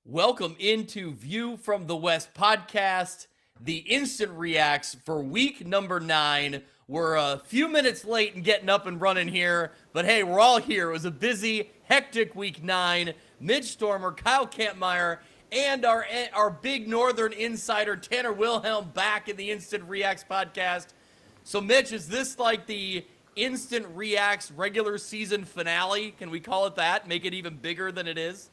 Welcome into View from the West podcast, the instant reacts for week number 9. We're a few minutes late in getting up and running here, but hey, we're all here. It was a busy, hectic week 9. Mitch Stormer, Kyle Kampmeyer, and our big Northern insider, Tanner Wilhelm, back in the Instant Reacts podcast. So, Mitch, is this like the Instant Reacts regular season finale? Can we call it that? Make it even bigger than it is?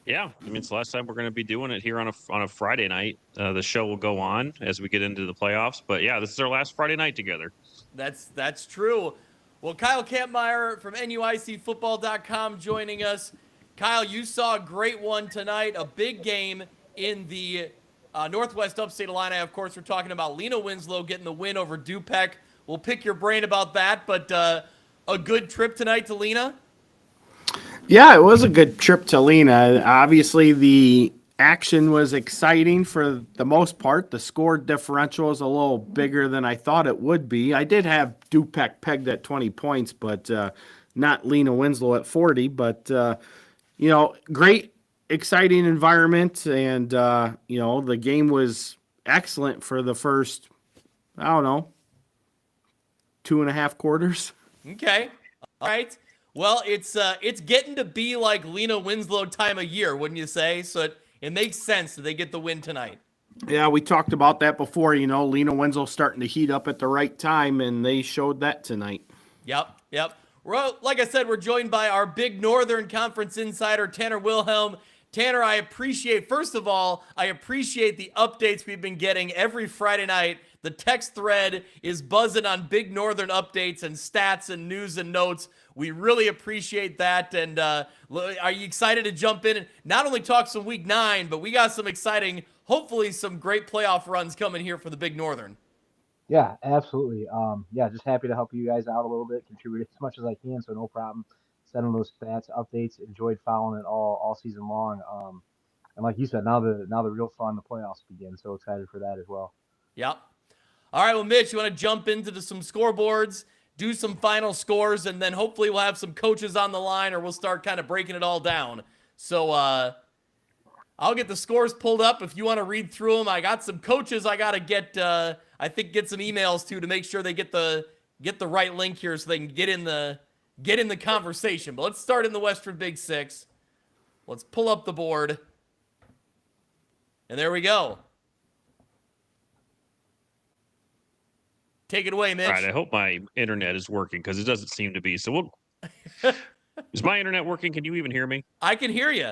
Yeah, I mean, it's the last time we're going to be doing it here on a Friday night. The show will go on as we get into the playoffs, but yeah, this is our last Friday night together. That's true. Well, Kyle Kampmeyer from NUICfootball.com joining us. Kyle, you saw a great one tonight, a big game in the Northwest Upstate Illini. Of course, we're talking about Lena Winslow getting the win over Dupec. We'll pick your brain about that, but a good trip tonight to Lena? Yeah, it was a good trip to Lena. Obviously, the action was exciting for the most part. The score differential is a little bigger than I thought it would be. I did have Dupec pegged at 20 points, but not Lena Winslow at 40. But, great, exciting environment. And, the game was excellent for the first, 2.5 quarters. Okay. All right. Well, it's getting to be like Lena Winslow time of year, wouldn't you say? So it makes sense that they get the win tonight. Yeah, we talked about that before. Lena Winslow starting to heat up at the right time, and they showed that tonight. Yep. Well, like I said, we're joined by our big Northern Conference insider, Tanner Wilhelm. Tanner, first of all, I appreciate the updates we've been getting every Friday night. The text thread is buzzing on big Northern updates and stats and news and notes. We really appreciate that. And are you excited to jump in and not only talk some week 9, but we got some exciting, hopefully some great playoff runs coming here for the big Northern. Yeah, absolutely. Just happy to help you guys out a little bit, contribute as much as I can, so no problem. Sending those stats, updates, enjoyed following it all season long. And like you said, now the real fun, the playoffs begin. So excited for that as well. Yep. All right, well, Mitch, you want to jump into some scoreboards, do some final scores, and then hopefully we'll have some coaches on the line, or we'll start kind of breaking it all down. So I'll get the scores pulled up if you want to read through them. I got some coaches I got to get some emails to make sure they get the right link here so they can get in the conversation. But let's start in the Western Big Six. Let's pull up the board. And there we go. Take it away, Mitch. All right, I hope my internet is working because it doesn't seem to be. So is my internet working? Can you even hear me? I can hear you.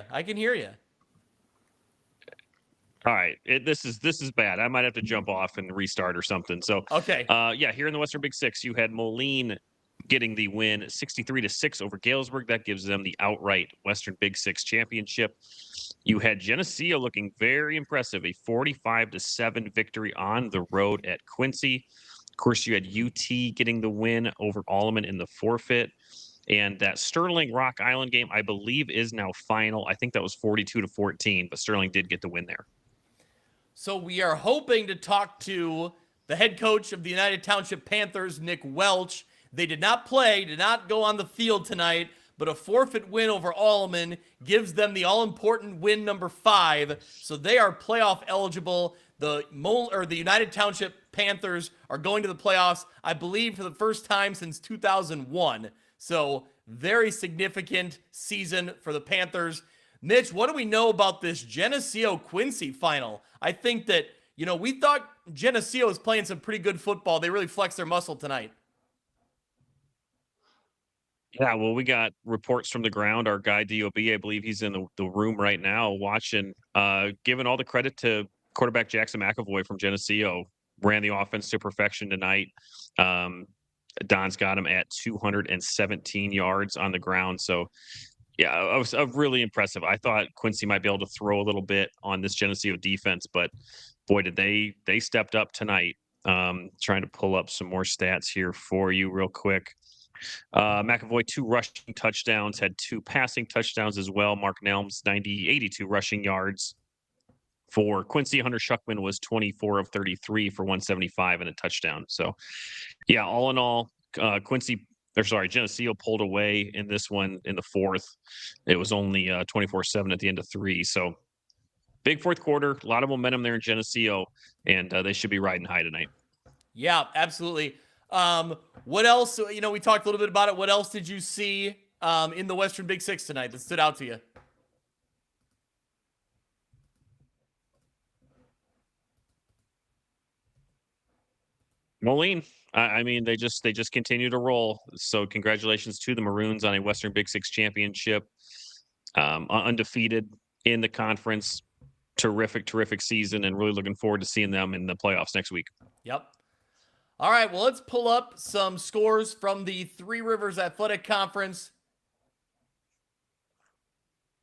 All right, this is bad. I might have to jump off and restart or something. So okay. Here in the Western Big Six, you had Moline getting the win 63-6 over Galesburg. That gives them the outright Western Big Six championship. You had Geneseo looking very impressive, a 45-7 victory on the road at Quincy. Of course, you had UT getting the win over Alleman in the forfeit. And that Sterling Rock Island game, I believe, is now final. I think that was 42-14, but Sterling did get the win there. So we are hoping to talk to the head coach of the United Township Panthers, Nick Welch. They did not go on the field tonight, but a forfeit win over Alleman gives them the all-important win number 5. So they are playoff eligible. The United Township Panthers are going to the playoffs, I believe, for the first time since 2001. So very significant season for the Panthers. Mitch, what do we know about this Geneseo-Quincy final? I think that, we thought Geneseo was playing some pretty good football. They really flexed their muscle tonight. Yeah, well, we got reports from the ground. Our guy, DOB, I believe he's in the room right now watching, giving all the credit to quarterback Jackson McAvoy from Geneseo. Ran the offense to perfection tonight. Don's got him at 217 yards on the ground. So, yeah, I was really impressive. I thought Quincy might be able to throw a little bit on this Geneseo defense, but boy, did they stepped up tonight. Trying to pull up some more stats here for you real quick. McAvoy, 2 rushing touchdowns, had 2 passing touchdowns as well. Mark Nelms, 82 rushing yards. For Quincy, Hunter Shuckman was 24 of 33 for 175 and a touchdown. So, yeah, all in all, Quincy Geneseo pulled away in this one in the fourth. It was only 24-7 at the end of 3. So big fourth quarter, a lot of momentum there in Geneseo, and they should be riding high tonight. Yeah, absolutely. What else? We talked a little bit about it. What else did you see in the Western Big Six tonight that stood out to you? Moline, I mean, they just continue to roll. So congratulations to the Maroons on a Western Big Six championship. Undefeated in the conference. Terrific season, and really looking forward to seeing them in the playoffs next week. Yep. All right, well, let's pull up some scores from the Three Rivers Athletic Conference.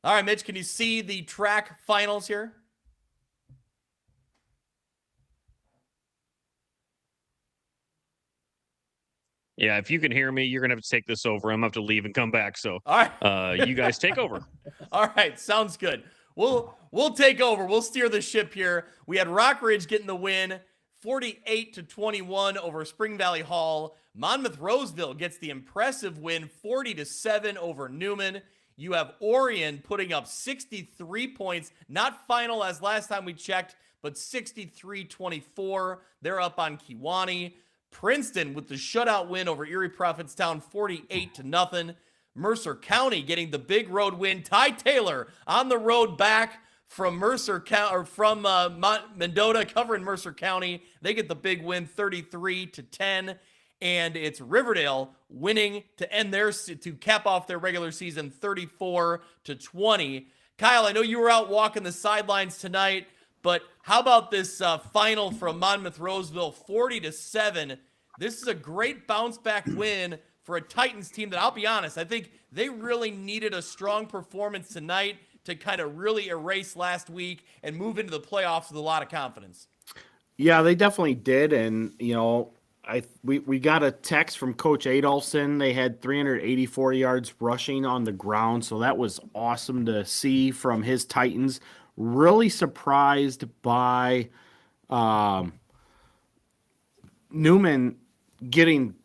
All right, Mitch, can you see the track finals here? Yeah, if you can hear me, you're going to have to take this over. I'm going to have to leave and come back. So all right. You guys take over. All right, sounds good. We'll take over. We'll steer the ship here. We had Rock Ridge getting the win, 48-21 over Spring Valley Hall. Monmouth Roseville gets the impressive win, 40-7 over Newman. You have Orion putting up 63 points, not final as last time we checked, but 63-24. They're up on Kewanee. Princeton with the shutout win over Erie Prophetstown, 48-0. Mercer County getting the big road win. Ty Taylor on the road back from Mercer County, or from Mendota, covering Mercer County. They get the big win, 33-10. And it's Riverdale winning to cap off their regular season, 34-20. Kyle, I know you were out walking the sidelines tonight, but how about this final from Monmouth Roseville, 40-7? This is a great bounce back win for a Titans team that, I'll be honest, I think they really needed a strong performance tonight to kind of really erase last week and move into the playoffs with a lot of confidence. Yeah, they definitely did. And, we got a text from Coach Adolfson. They had 384 yards rushing on the ground, so that was awesome to see from his Titans. Really surprised by Newman getting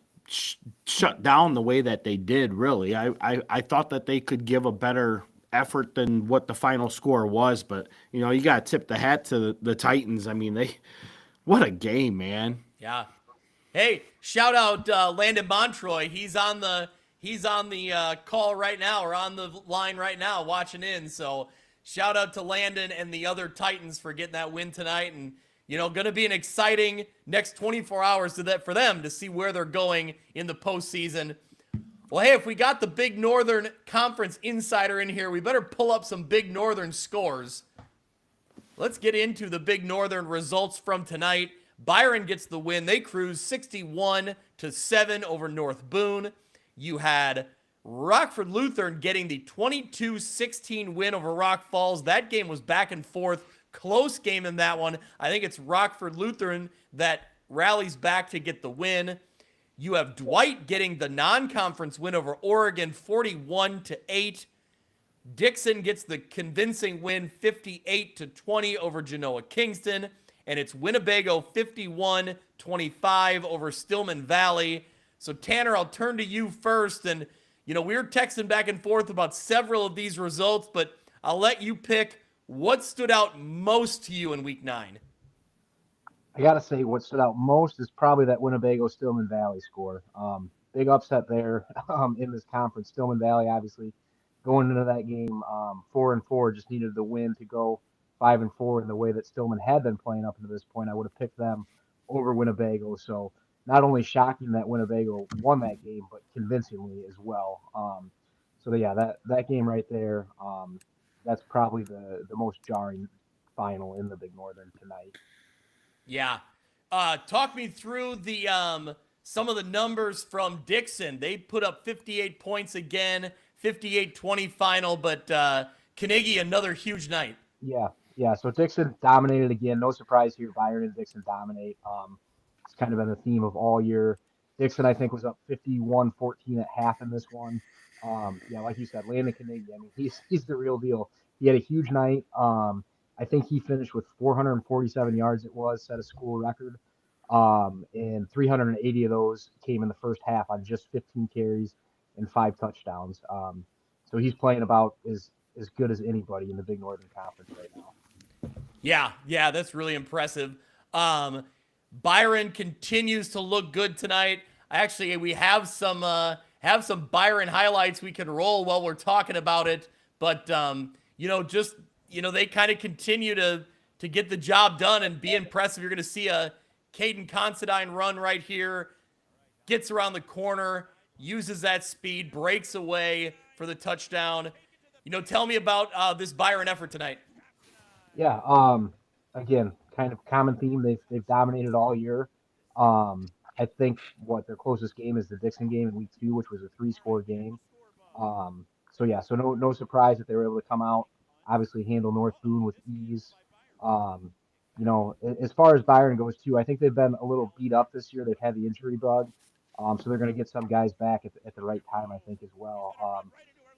shut down the way that they did, really. I thought that they could give a better effort than what the final score was, but, you got to tip the hat to the Titans. I mean, what a game, man. Yeah. Hey, shout out Landon Montroy. He's on the call right now, or on the line right now watching in, so shout out to Landon and the other Titans for getting that win tonight. And, going to be an exciting next 24 hours for them to see where they're going in the postseason. Well, hey, if we got the Big Northern Conference insider in here, we better pull up some Big Northern scores. Let's get into the Big Northern results from tonight. Byron gets the win. They cruise 61-7 over North Boone. You had Rockford Lutheran getting the 22-16 win over Rock Falls. That game was back and forth. Close game in that one. I think it's Rockford Lutheran that rallies back to get the win. You have Dwight getting the non-conference win over Oregon, 41-8. Dixon gets the convincing win, 58-20 over Genoa Kingston. And it's Winnebago 51-25 over Stillman Valley. So, Tanner, I'll turn to you first. And, we were texting back and forth about several of these results, but I'll let you pick what stood out most to you in Week 9. I got to say, what stood out most is probably that Winnebago-Stillman Valley score. Big upset there in this conference. Stillman Valley, obviously, going into that game 4-4, just needed the win to go 5-4 in the way that Stillman had been playing up to this point. I would have picked them over Winnebago. So not only shocking that Winnebago won that game, but convincingly as well. That game right there, that's probably the most jarring final in the Big Northern tonight. Yeah. Talk me through the some of the numbers from Dixon. They put up 58 points again, 58-20 final, but Carnegie, another huge night. Yeah. So Dixon dominated again. No surprise here. Byron and Dixon dominate. It's kind of been the theme of all year. Dixon, I think, was up 51-14 at half in this one. Like you said, Landon Carnegie. I mean, he's the real deal. He had a huge night. I think he finished with 447 yards. It was set a school record. And 380 of those came in the first half on just 15 carries and 5 touchdowns. So he's playing about as good as anybody in the Big Northern Conference right now. Yeah, that's really impressive. Byron continues to look good tonight. Actually, we have some Byron highlights we can roll while we're talking about it. But they kind of continue to get the job done and be impressive. You're going to see a Caden Considine run right here. Gets around the corner, uses that speed, breaks away for the touchdown. Tell me about this Byron effort tonight. Yeah. Again, kind of common theme. They've dominated all year. I think their closest game is the Dixon game in week 2, which was a 3-score game. So no surprise that they were able to come out, obviously handle North Boone with ease. As far as Byron goes too, I think they've been a little beat up this year. They've had the injury bug. So they're going to get some guys back at the right time, I think, as well.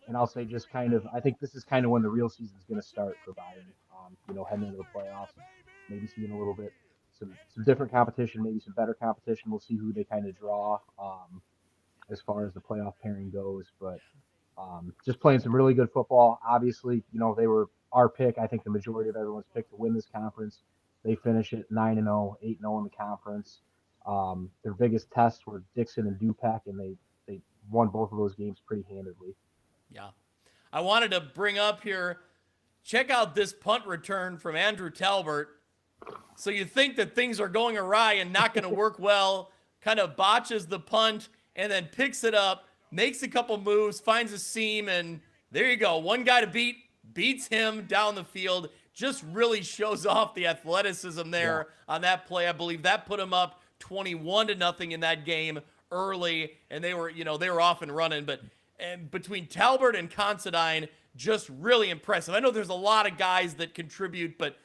And I'll say just I think this is kind of when the real season is going to start for Byron. Heading into the playoffs, maybe seeing a little bit some different competition, maybe some better competition. We'll see who they kind of draw as far as the playoff pairing goes. But just playing some really good football. Obviously, they were our pick. I think the majority of everyone's pick to win this conference. They finish it 9-0, 8-0 in the conference. Their biggest tests were Dixon and Dupac, and they won both of those games pretty handedly. Yeah. I wanted to bring up here, check out this punt return from Andrew Talbert. So you think that things are going awry and not going to work well, kind of botches the punt, and then picks it up, makes a couple moves, finds a seam, and there you go. One guy to beats him down the field. Just really shows off the athleticism there on that play. I believe that put him up 21-0 in that game early, and they were off and running. And between Talbert and Considine, just really impressive. I know there's a lot of guys that contribute, but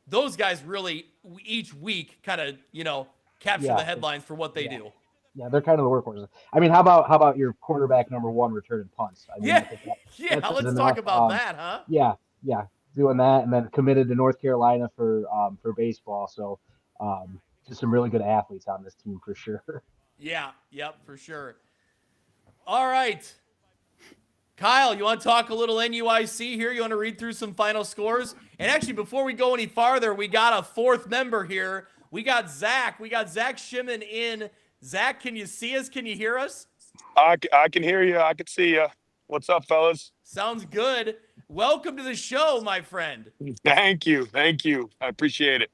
those guys really each week kind of capture the headlines for what they do. Yeah, they're kind of the workhorses. I mean, how about your quarterback number 1 returning punts? I mean, let's talk about that, huh? Yeah, doing that, and then committed to North Carolina for baseball. So, just some really good athletes on this team for sure. Yeah, for sure. All right. Kyle, you want to talk a little NUIC here? You want to read through some final scores? And actually, before we go any farther, we got a 4th member here. We got Zack. We got Zack Shimon in. Zack, can you see us? Can you hear us? I can hear you. I can see you. What's up, fellas? Sounds good. Welcome to the show, my friend. Thank you. I appreciate it.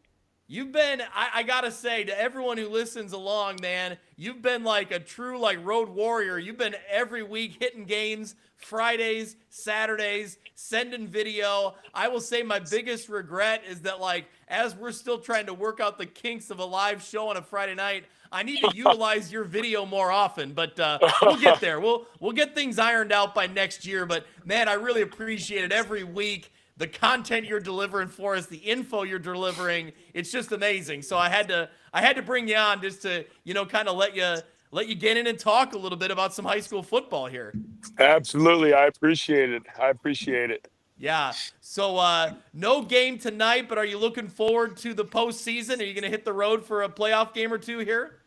You've been, I got to say, to everyone who listens along, man, you've been like a true road warrior. You've been every week hitting games, Fridays, Saturdays, sending video. I will say my biggest regret is that, as we're still trying to work out the kinks of a live show on a Friday night, I need to utilize your video more often, but we'll get there. We'll get things ironed out by next year. But man, I really appreciate it every week. The content you're delivering for us, the info you're delivering, it's just amazing. So I had to bring you on just to kind of let you get in and talk a little bit about some high school football here. Absolutely, I appreciate it. Yeah. So no game tonight, but are you looking forward to the postseason? Are you going to hit the road for a playoff game or two here?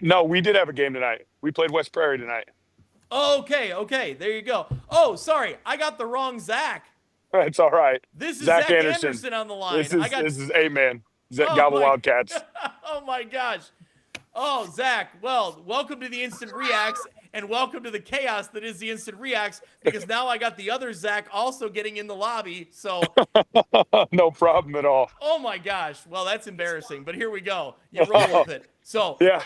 No, we did have a game tonight. We played West Prairie tonight. Okay. There you go. Oh, sorry. I got the wrong Zack. It's all right. This is Zack Anderson on the line. This is A-Man. Galva Wildcats. Oh, my gosh. Oh, Zack. Well, welcome to the Instant Reacts, and welcome to the chaos that is the Instant Reacts, because now I got the other Zack also getting in the lobby. So no problem at all. Oh, my gosh. Well, that's embarrassing, but here we go. You roll with it. So, yeah.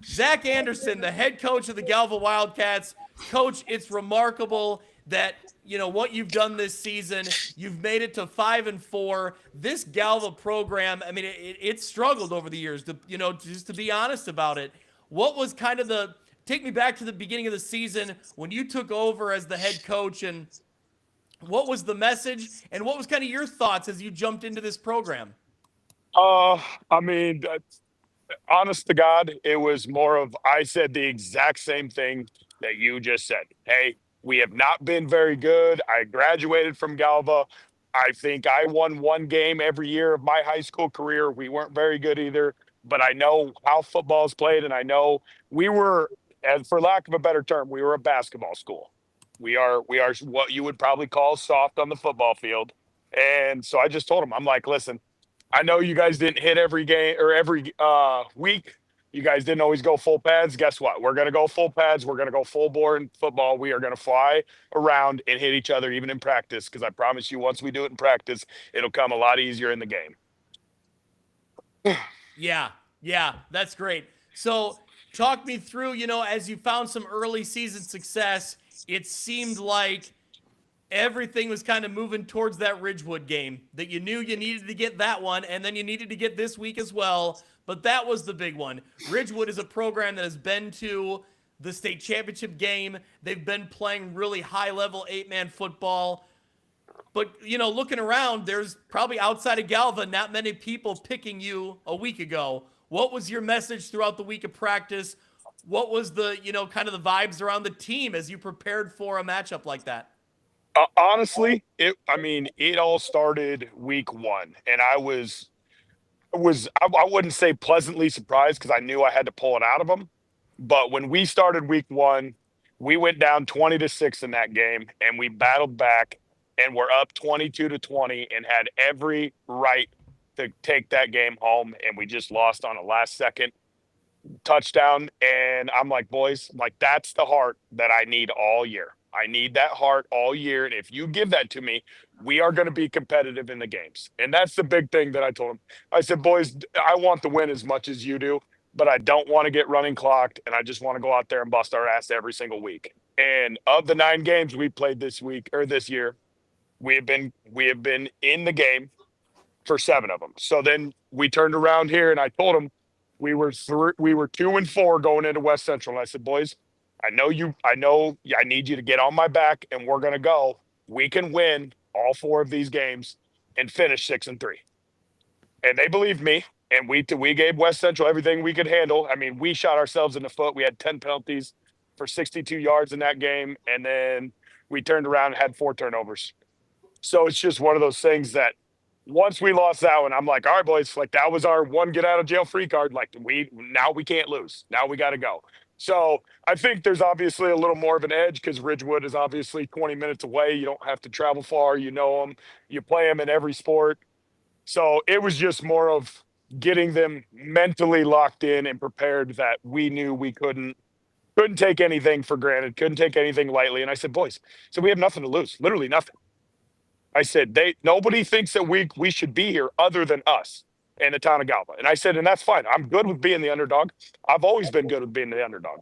Zack Anderson, the head coach of the Galva Wildcats. Coach, it's remarkable that what you've done this season. You've made it to 5-4. This Galva program, I mean, it struggled over the years. Just to be honest about it. What was kind of take me back to the beginning of the season when you took over as the head coach, and what was the message, and what was kind of your thoughts as you jumped into this program? I mean, honest to God, it was more of, I said the exact same thing that you just said. Hey, we have not been very good. I graduated from Galva. I think I won one game every year of my high school career. We weren't very good either. but I know how football is played, and I know we were, and for lack of a better term, we were a basketball school. We are what you would probably call soft on the football field. And so I just told him, I'm like, listen, I know you guys didn't hit every game or every week. You guys didn't always go full pads. Guess what? We're going to go full pads. We're going to go full bore in football. We are going to fly around and hit each other even in practice, because I promise you, once we do it in practice, it'll come a lot easier in the game. Yeah, that's great. So talk me through, as you found some early season success, it seemed like everything was kind of moving towards that Ridgewood game, that you knew you needed to get that one, and then you needed to get this week as well. But that was the big one. Ridgewood is a program that has been to the state championship game. They've been playing really high-level 8-man football. But, looking around, there's probably outside of Galva, not many people picking you a week ago. What was your message throughout the week of practice? What was the, kind of the vibes around the team as you prepared for a matchup like that? Honestly, it all started week 1, and I wouldn't say pleasantly surprised, because I knew I had to pull it out of them. But when we started week 1, we went down 20-6 in that game, and we battled back, and we're up 22-20 and had every right to take that game home. And we just lost on a last second touchdown. And I'm like, boys, like, that's the heart that I need all year. I need that heart all year. And if you give that to me, we are going to be competitive in the games. And that's the big thing that I told them. I said, boys, I want the win as much as you do, but I don't want to get running clocked. And I just want to go out there and bust our ass every single week. And of the 9 games we played this year, we have been in the game for 7 of them. So then we turned around here, and I told them we were 2-4 going into West Central. And I said, boys, I need you to get on my back, and we're going to go. We can win all 4 of these games and finish 6-3. And they believed me, and we gave West Central everything we could handle. I mean, we shot ourselves in the foot. We had 10 penalties for 62 yards in that game, and then we turned around and had 4 turnovers. So it's just one of those things that once we lost that one, I'm like, all right, boys, like, that was our one get out of jail free card. Like, now we can't lose. Now we got to go. So I think there's obviously a little more of an edge, because Ridgewood is obviously 20 minutes away. You don't have to travel far. You know them. You play them in every sport. So it was just more of getting them mentally locked in and prepared, that we knew we couldn't take anything for granted, couldn't take anything lightly. And I said, boys, so we have nothing to lose, literally nothing. I said, nobody thinks that we should be here other than us and the town of Galva. And I said, and that's fine. I'm good with being the underdog. I've always been good with being the underdog.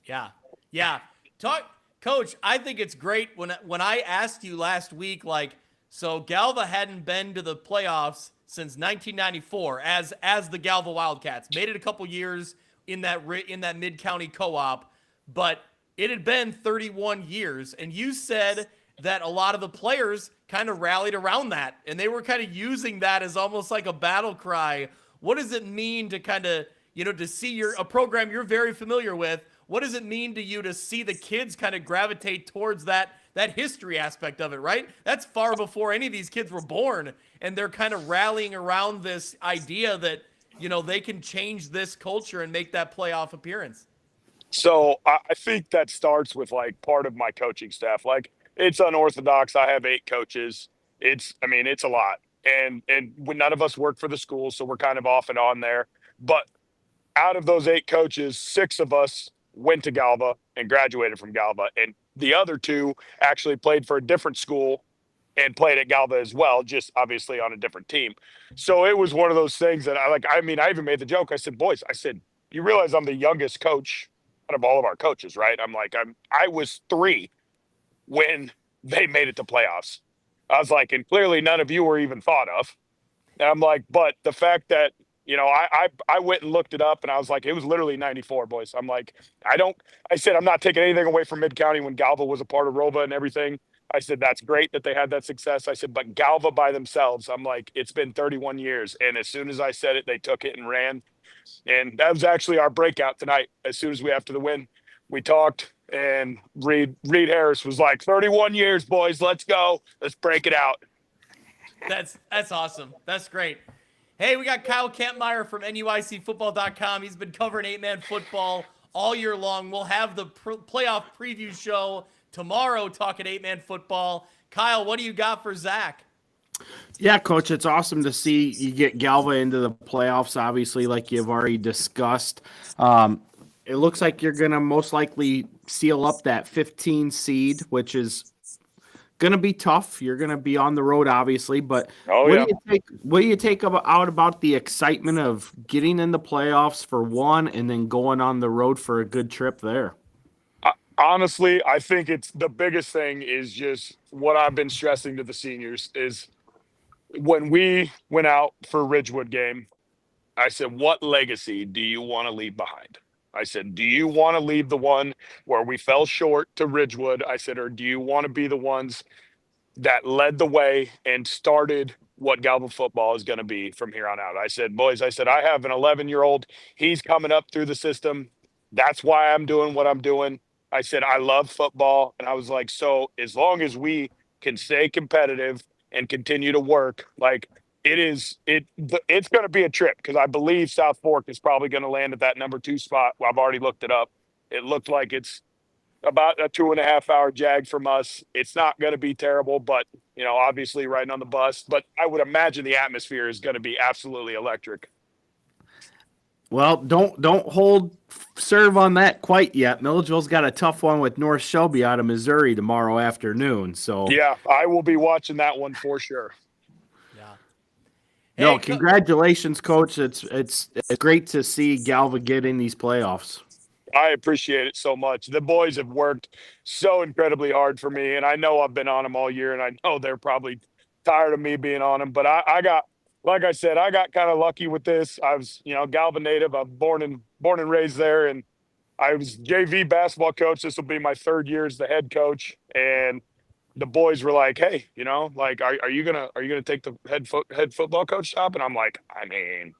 Yeah. Coach, I think it's great when I asked you last week, like, so Galva hadn't been to the playoffs since 1994 as the Galva Wildcats. Made it a couple years in that mid-county co-op, but it had been 31 years. And you said that a lot of the players kind of rallied around that, and they were kind of using that as almost like a battle cry. What does it mean to kind of, to see a program you're very familiar with? What does it mean to you to see the kids kind of gravitate towards that history aspect of it, right? That's far before any of these kids were born, and they're kind of rallying around this idea that, they can change this culture and make that playoff appearance. So I think that starts with, like, part of my coaching staff. Like, it's unorthodox. I have 8 coaches. It's a lot. And when none of us work for the school, so we're kind of off and on there. But out of those 8 coaches, 6 of us went to Galva and graduated from Galva. And the other 2 actually played for a different school and played at Galva as well, just obviously on a different team. So it was one of those things that I even made the joke. I said, boys, you realize I'm the youngest coach out of all of our coaches, right? I'm like, I was 3 when they made it to playoffs. I was like, and clearly none of you were even thought of. And I'm like, but the fact that, I went and looked it up, and I was like, it was literally 94, boys. I'm like, I said, I'm not taking anything away from Mid-County when Galva was a part of ROVA and everything. I said, that's great that they had that success. I said, but Galva by themselves, I'm like, it's been 31 years. And as soon as I said it, they took it and ran. And that was actually our breakout tonight. As soon as after the win, we talked, and Reed Harris was like, 31 years, boys, let's go. Let's break it out. That's awesome. That's great. Hey, we got Kyle Kampmeyer from NUICfootball.com. He's been covering 8-man football all year long. We'll have the playoff preview show tomorrow talking 8-man football. Kyle, what do you got for Zack? Yeah, Coach, it's awesome to see you get Galva into the playoffs, obviously, like you've already discussed. It looks like you're going to most likely seal up that 15 seed, which is going to be tough. You're going to be on the road, obviously, but what do you take out about the excitement of getting in the playoffs for one and then going on the road for a good trip there? Honestly, I think it's the biggest thing is just what I've been stressing to the seniors is when we went out for Ridgewood game, I said, what legacy do you want to leave behind? I said, do you want to leave the one where we fell short to Ridgewood? I said, or do you want to be the ones that led the way and started what Galva football is going to be from here on out? I said, boys, I have an 11-year-old. He's coming up through the system. That's why I'm doing what I'm doing. I said, I love football. And I was like, so as long as we can stay competitive and continue to work, like it's going to be a trip because I believe South Fork is probably going to land at that number 2 spot. Well, I've already looked it up. It looked like it's about a 2.5-hour jag from us. It's not going to be terrible, but obviously riding on the bus. But I would imagine the atmosphere is going to be absolutely electric. Well, don't serve on that quite yet. Milledgeville's got a tough one with North Shelby out of Missouri tomorrow afternoon. So yeah, I will be watching that one for sure. No, congratulations, Coach. It's great to see Galva get in these playoffs. I appreciate it so much. The boys have worked so incredibly hard for me, and I know I've been on them all year, and I know they're probably tired of me being on them. But I got, like I said, I got kind of lucky with this. I was, Galva native. I'm born and raised there, and I was JV basketball coach. This will be my 3rd year as the head coach, and the boys were like, "Hey, are you gonna take the head football coach job?" And I'm like, I mean,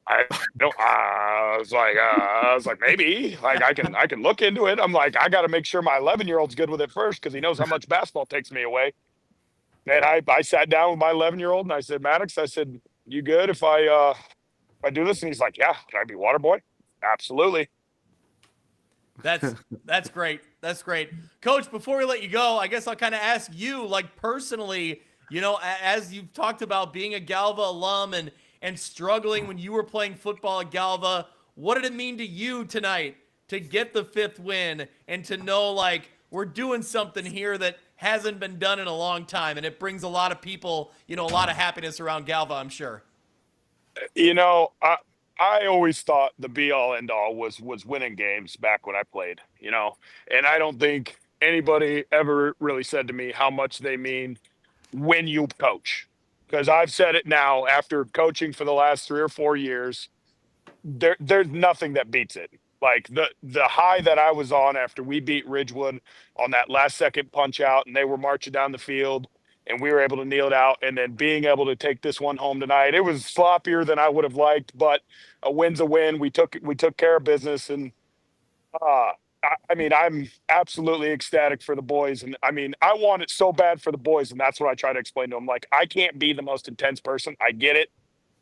I don't. I was like, maybe, like I can look into it. I'm like, I got to make sure my 11-year-old's good with it first because he knows how much basketball takes me away. And I sat down with my 11-year-old and I said, Maddox, I said, you good if I do this? And he's like, yeah. Can I be water boy? Absolutely. That's great. That's great. Coach, before we let you go, I guess I'll kind of ask you, like personally, as you've talked about being a Galva alum and struggling when you were playing football at Galva, what did it mean to you tonight to get the 5th win and to know like we're doing something here that hasn't been done in a long time, and it brings a lot of people, a lot of happiness around Galva, I'm sure. I always thought the be-all, end-all was winning games back when I played, and I don't think anybody ever really said to me how much they mean when you coach. Because I've said it now after coaching for the last 3 or 4 years, there's nothing that beats it. Like the high that I was on after we beat Ridgewood on that last second punch out and they were marching down the field and we were able to kneel it out, and then being able to take this one home tonight. It was sloppier than I would have liked, but a win's a win. We took care of business, and I'm absolutely ecstatic for the boys. And I want it so bad for the boys, and that's what I try to explain to them. Like, I can't be the most intense person. I get it.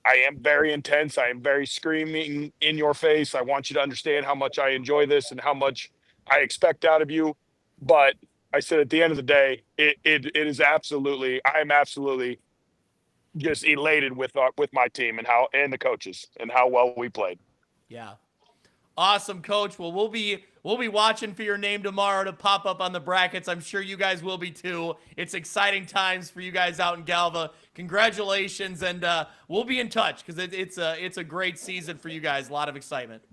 I am very intense. I am very screaming in your face. I want you to understand how much I enjoy this and how much I expect out of you. But I said at the end of the day, it is absolutely, I am absolutely just elated with my team and the coaches and how well we played. Yeah. Awesome, Coach. Well, we'll be watching for your name tomorrow to pop up on the brackets. I'm sure you guys will be too. It's exciting times for you guys out in Galva. Congratulations, and we'll be in touch because it's a great season for you guys. A lot of excitement.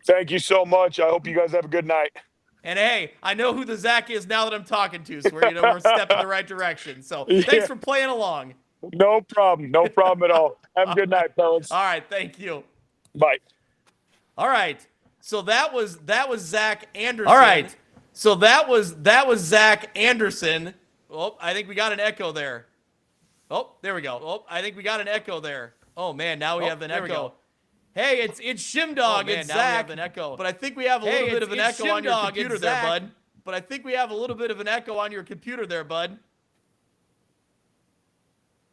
Thank you so much. I hope you guys have a good night. And hey, I know who the Zack is now that I'm talking to, so we're stepping in the right direction. So thanks for playing along. No problem. No problem at all. Have a good night, fellas. All right, thank you. Bye. All right. So that was Zack Anderson. All right. So that was Zack Anderson. Oh, I think we got an echo there. Oh, there we go. Oh, I think we got an echo there. Oh man, now we have an echo. Hey, it's Shimdog. Oh, man, it's Zach. We have an echo. But I think we have a little bit of an echo on your computer there, bud. But I think we have a little bit of an echo on your computer there, bud.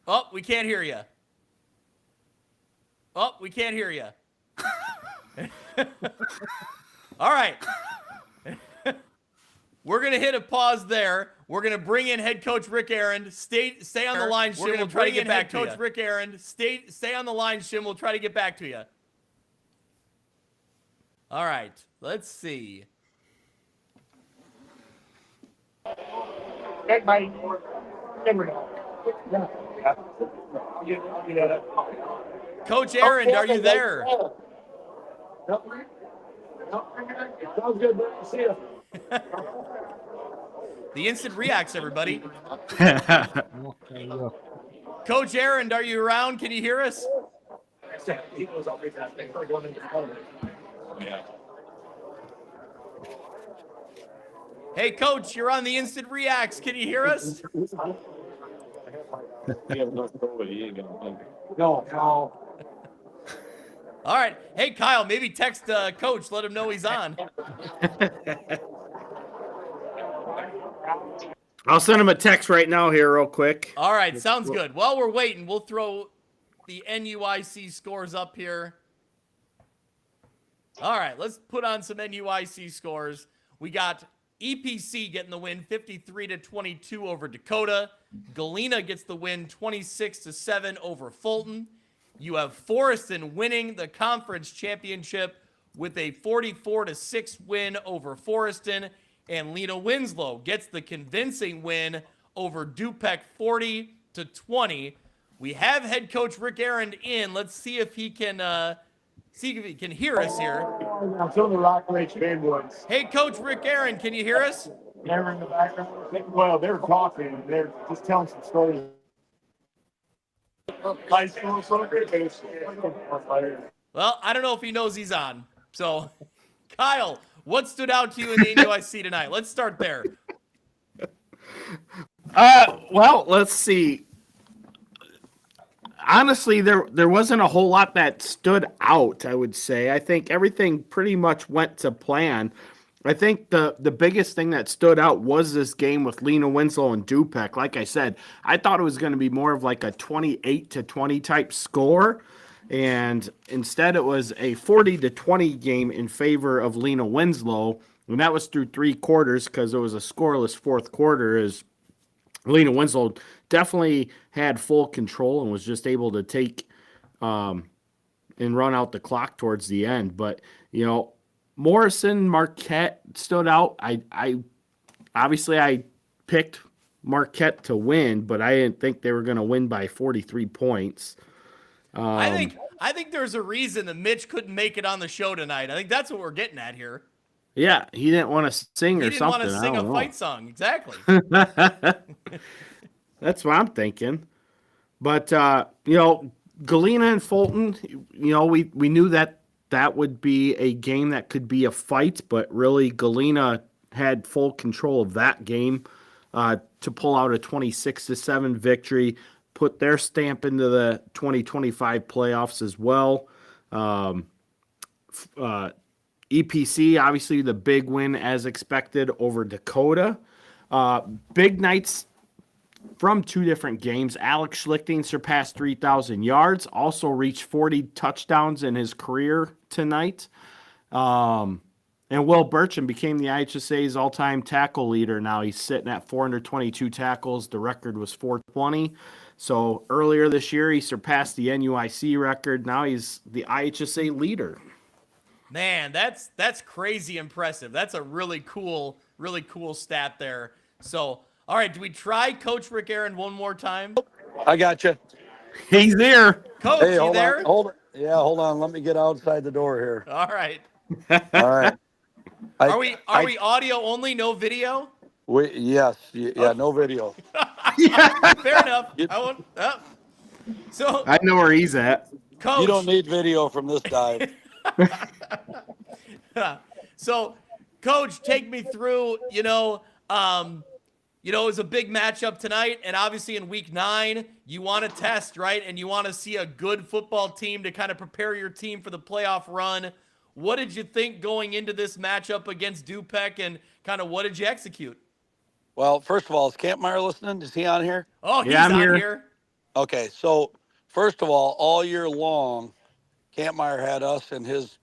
Oh, we can't hear you. Oh, we can't hear you. All right. We're going to hit a pause there. We're going to bring in head coach Rick Aaron. Stay on the line, Shim. We'll try to get back to you. Coach Rick Aaron. Stay on the line, Shim. We'll try to get back to you. All right. Let's see. Coach Aaron, are you there? Sounds good. To see you. The instant reacts, everybody. Well, there you go. Coach Aaron, are you around? Can you hear us? Hey, Coach, you're on the instant reacts. Can you hear us? No. All right. Hey, Kyle, maybe text Coach. Let him know he's on. I'll send him a text right now here real quick. All right. Sounds good. While we're waiting, we'll throw the NUIC scores up here. All right. Let's put on some NUIC scores. We got EPC getting the win 53-22 over Dakota. Galena gets the win 26-7 over Fulton. You have Forreston winning the conference championship with a 44-6 win over Forreston. And Lena Winslow gets the convincing win over Dupec 40-20. We have head coach Rick Aaron in. Let's see if he can hear us here. Some of the Rock Ridge fanboys. Hey, Coach Rick Aaron, can you hear us? They're in the background. Well, they're talking. They're just telling some stories. Well, I don't know if he knows he's on. So, Kyle, what stood out to you in the NUIC tonight? Let's start there. Well, let's see. Honestly, there wasn't a whole lot that stood out, I would say. I think everything pretty much went to plan. I think the biggest thing that stood out was this game with Lena Winslow and Dupec. Like I said, I thought it was going to be more of like a 28-20 type score, and instead it was a 40-20 game in favor of Lena Winslow, and that was through 3 quarters because it was a scoreless fourth quarter. As Lena Winslow definitely had full control and was just able to take and run out the clock towards the end. But, you know, Morrison, Marquette stood out. I obviously picked Marquette to win, but I didn't think they were going to win by 43 points. I think there's a reason that Mitch couldn't make it on the show tonight. I think that's what we're getting at here. Yeah, he didn't want to sing or something. He didn't want to sing a fight song. Exactly. That's what I'm thinking. But, you know, Galena and Fulton, you know, we knew that would be a game that could be a fight, but really Galena had full control of that game to pull out a 26-7 victory, put their stamp into the 2025 playoffs as well. EPC, obviously the big win as expected over Dakota. Big nights from 2 different games. Alex Schlichting surpassed 3,000 yards, also reached 40 touchdowns in his career tonight. And Will Burcham became the IHSA's all-time tackle leader. Now he's sitting at 422 tackles. The record was 420. So earlier this year, he surpassed the NUIC record. Now he's the IHSA leader. Man, that's crazy impressive. That's a really cool stat there. So, all right, do we try Coach Rick Aaron one more time? I got you. He's there. Coach, Hey, you hold there? on. Hold on. Let me get outside the door here. All right. All right. Are we audio only, no video? Yes. Yeah, no video. Fair enough. So I know where he's at. Coach, You don't need video from this dive. So, Coach, take me through, it was a big matchup tonight, and obviously in week 9, you want to test, right? And you want to see a good football team to kind of prepare your team for the playoff run. What did you think going into this matchup against Dupec, and kind of what did you execute? Well, first of all, is Campmeyer listening? Is he on here? Oh, he's Yeah, I'm on here. here. Okay, so first of all year long, Kampmeyer had us in his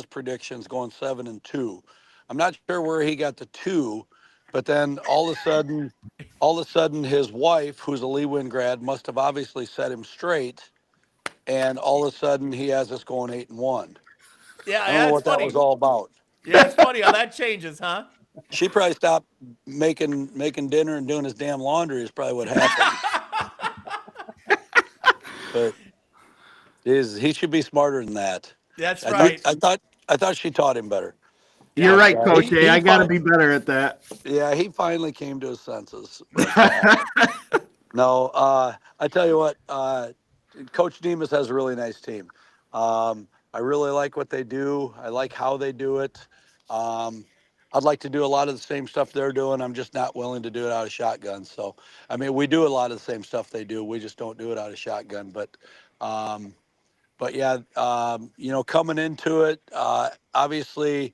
predictions going 7-2. I'm not sure where he got the 2, but then all of a sudden his wife, who's a Lewin grad, must have obviously set him straight, and all of a sudden he has us going 8-1. Yeah, I don't know that's what that was funny. all about. Yeah, it's funny how that changes, huh? She probably stopped making dinner and doing his damn laundry is probably what happened. But he should be smarter than that. That's I thought right. I thought she taught him better. You're Yeah. right, But, Coach A. I got to fin- be better at that. yeah, he finally came to his senses. But no, I tell you what, Coach Demas has a really nice team. I really like what they do. I like how they do it. I'd like to do a lot of the same stuff they're doing. I'm just not willing to do it out of shotgun. So, I mean, we do a lot of the same stuff they do. We just don't do it out of shotgun. But yeah, coming into it, obviously,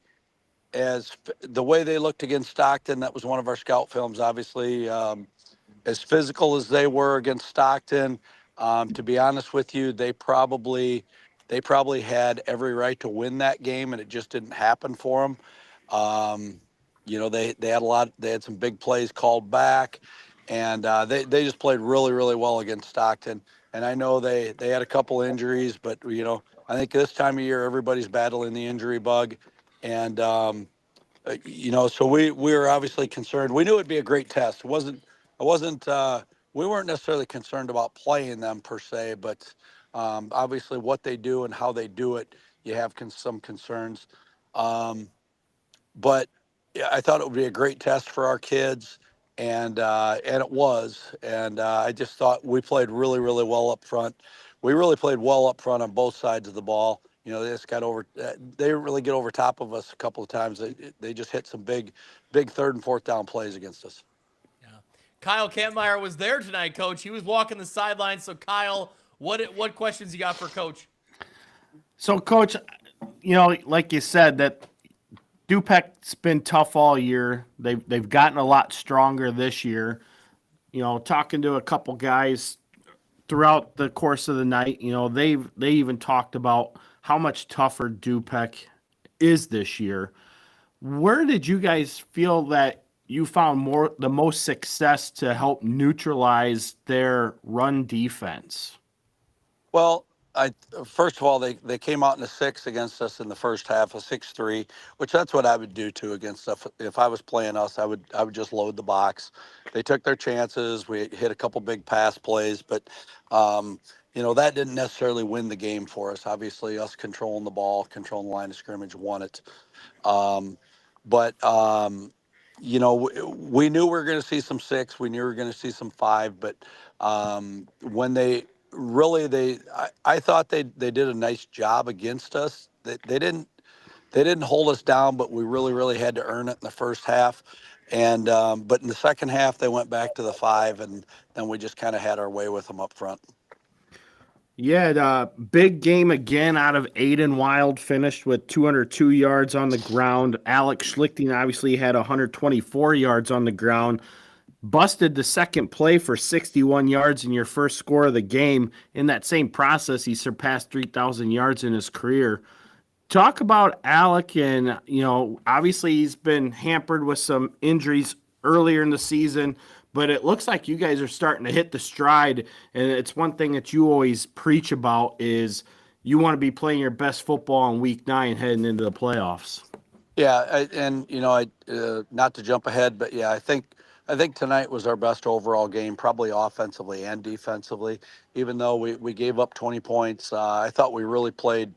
the way they looked against Stockton, that was one of our scout films. Obviously, as physical as they were against Stockton, to be honest with you, they probably had every right to win that game, and it just didn't happen for them. They had they had some big plays called back, and they just played really, really well against Stockton. And I know they had a couple injuries, but I think this time of year everybody's battling the injury bug, and so we were obviously concerned. We knew it'd be a great test. We weren't necessarily concerned about playing them per se, but obviously what they do and how they do it, you have some concerns. But yeah, I thought it would be a great test for our kids, and it was. And I just thought we played really, really well up front. We really played well up front on both sides of the ball. They just got over. They didn't really get over top of us a couple of times. They just hit some big third and fourth down plays against us. Yeah. Kyle Kampmeyer was there tonight, Coach. He was walking the sidelines. So, Kyle, what questions you got for Coach? So, Coach, like you said, that Dupec's been tough all year. They've gotten a lot stronger this year. Talking to a couple guys throughout the course of the night, they even talked about how much tougher Dupec is this year. Where did you guys feel that you found the most success to help neutralize their run defense? Well, first of all, they came out in a 6 against us in the first half, a 6-3, which that's what I would do too against us. If I was playing us, I would just load the box. They took their chances. We hit a couple big pass plays, but that didn't necessarily win the game for us. Obviously, us controlling the ball, controlling the line of scrimmage won it. But we knew we were going to see some 6. We knew we were going to see some 5. But when I thought they did a nice job against us. They didn't hold us down, but we really, really had to earn it in the first half. And but in the second half, they went back to the 5, and then we just kind of had our way with them up front. Yeah, the big game again out of Aiden Wild, finished with 202 yards on the ground. Alex Schlichting obviously had 124 yards on the ground. Busted the second play for 61 yards in your first score of the game. In that same process, he surpassed 3,000 yards in his career. Talk about Alec, and obviously he's been hampered with some injuries earlier in the season, but it looks like you guys are starting to hit the stride. And it's one thing that you always preach about is you want to be playing your best football in Week 9 heading into the playoffs. Yeah, not to jump ahead, but yeah, I think tonight was our best overall game, probably offensively and defensively. Even though we gave up 20 points, I thought we really played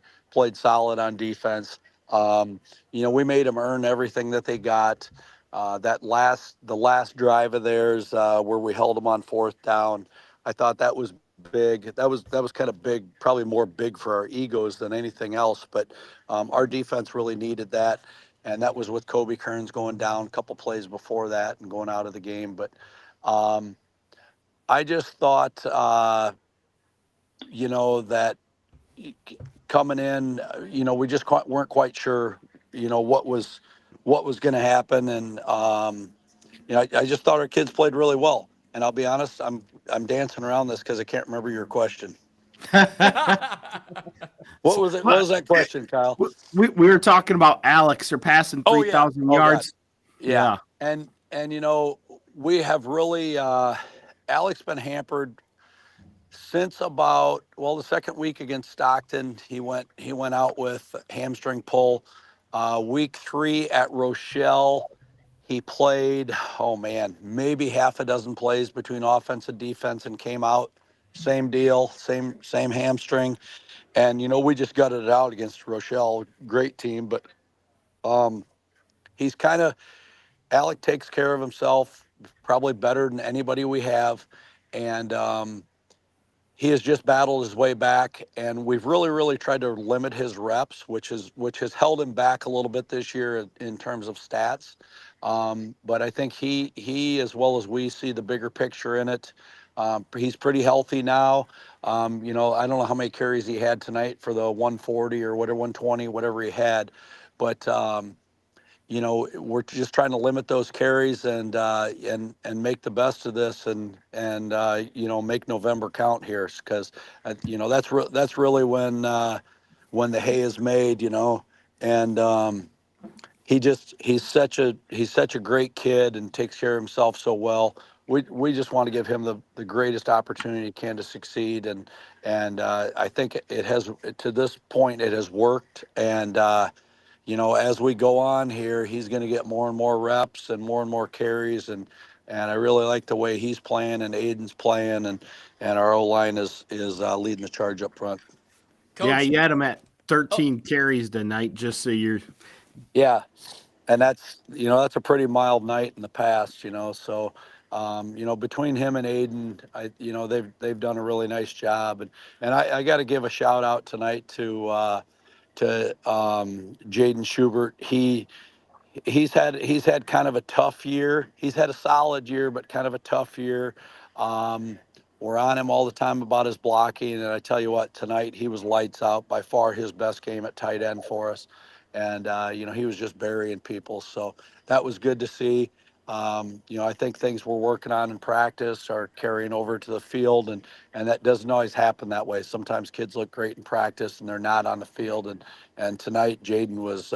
solid on defense. We made them earn everything that they got. The last drive of theirs, where we held them on fourth down, I thought that was big. That was kind of big, probably more big for our egos than anything else. But our defense really needed that, and that was with Kobe Kearns going down a couple plays before that and going out of the game. But I just thought, that coming in, we just weren't quite sure, what was going to happen, and I just thought our kids played really well. And I'll be honest, I'm dancing around this because I can't remember your question. What was it? What was that question, Kyle? We were talking about Alex surpassing Oh yeah. 3,000 Oh God. yards. Yeah. Yeah. And we have really Alex been hampered since about the second week against Stockton. He went out with hamstring pull. Week 3 at Rochelle, he played, oh man, maybe half a dozen plays between offense and defense and came out. Same deal, same hamstring. And we just gutted it out against Rochelle. Great team, but he's kind of Alec takes care of himself probably better than anybody we have, and he has just battled his way back. And we've really tried to limit his reps, which has held him back a little bit this year in terms of stats. But I think he as well as we see the bigger picture in it. He's pretty healthy now. I don't know how many carries he had tonight for the 140 or whatever, 120, whatever he had, but we're just trying to limit those carries and make the best of this and make November count here, because that's really when the hay is made, and he's such a great kid and takes care of himself so well. We just want to give him the greatest opportunity he can to succeed, and I think it has, to this point it has worked. And as we go on here, he's going to get more and more reps and more carries, and I really like the way he's playing and Aiden's playing, and our O line is leading the charge up front. Coach, Yeah, you had him at 13 carries tonight, just so you're. Yeah, and that's a pretty mild night in the past, so between him and Aiden, they've done a really nice job, and I got to give a shout out tonight to Jaden Schubert. He's had kind of a tough year. He's had a solid year, but kind of a tough year. Um, we're on him all the time about his blocking, and I tell you what, tonight he was lights out. By far his best game at tight end for us, and he was just burying people. So that was good to see. I think things we're working on in practice are carrying over to the field, and that doesn't always happen that way. Sometimes kids look great in practice and they're not on the field, and tonight Jaden was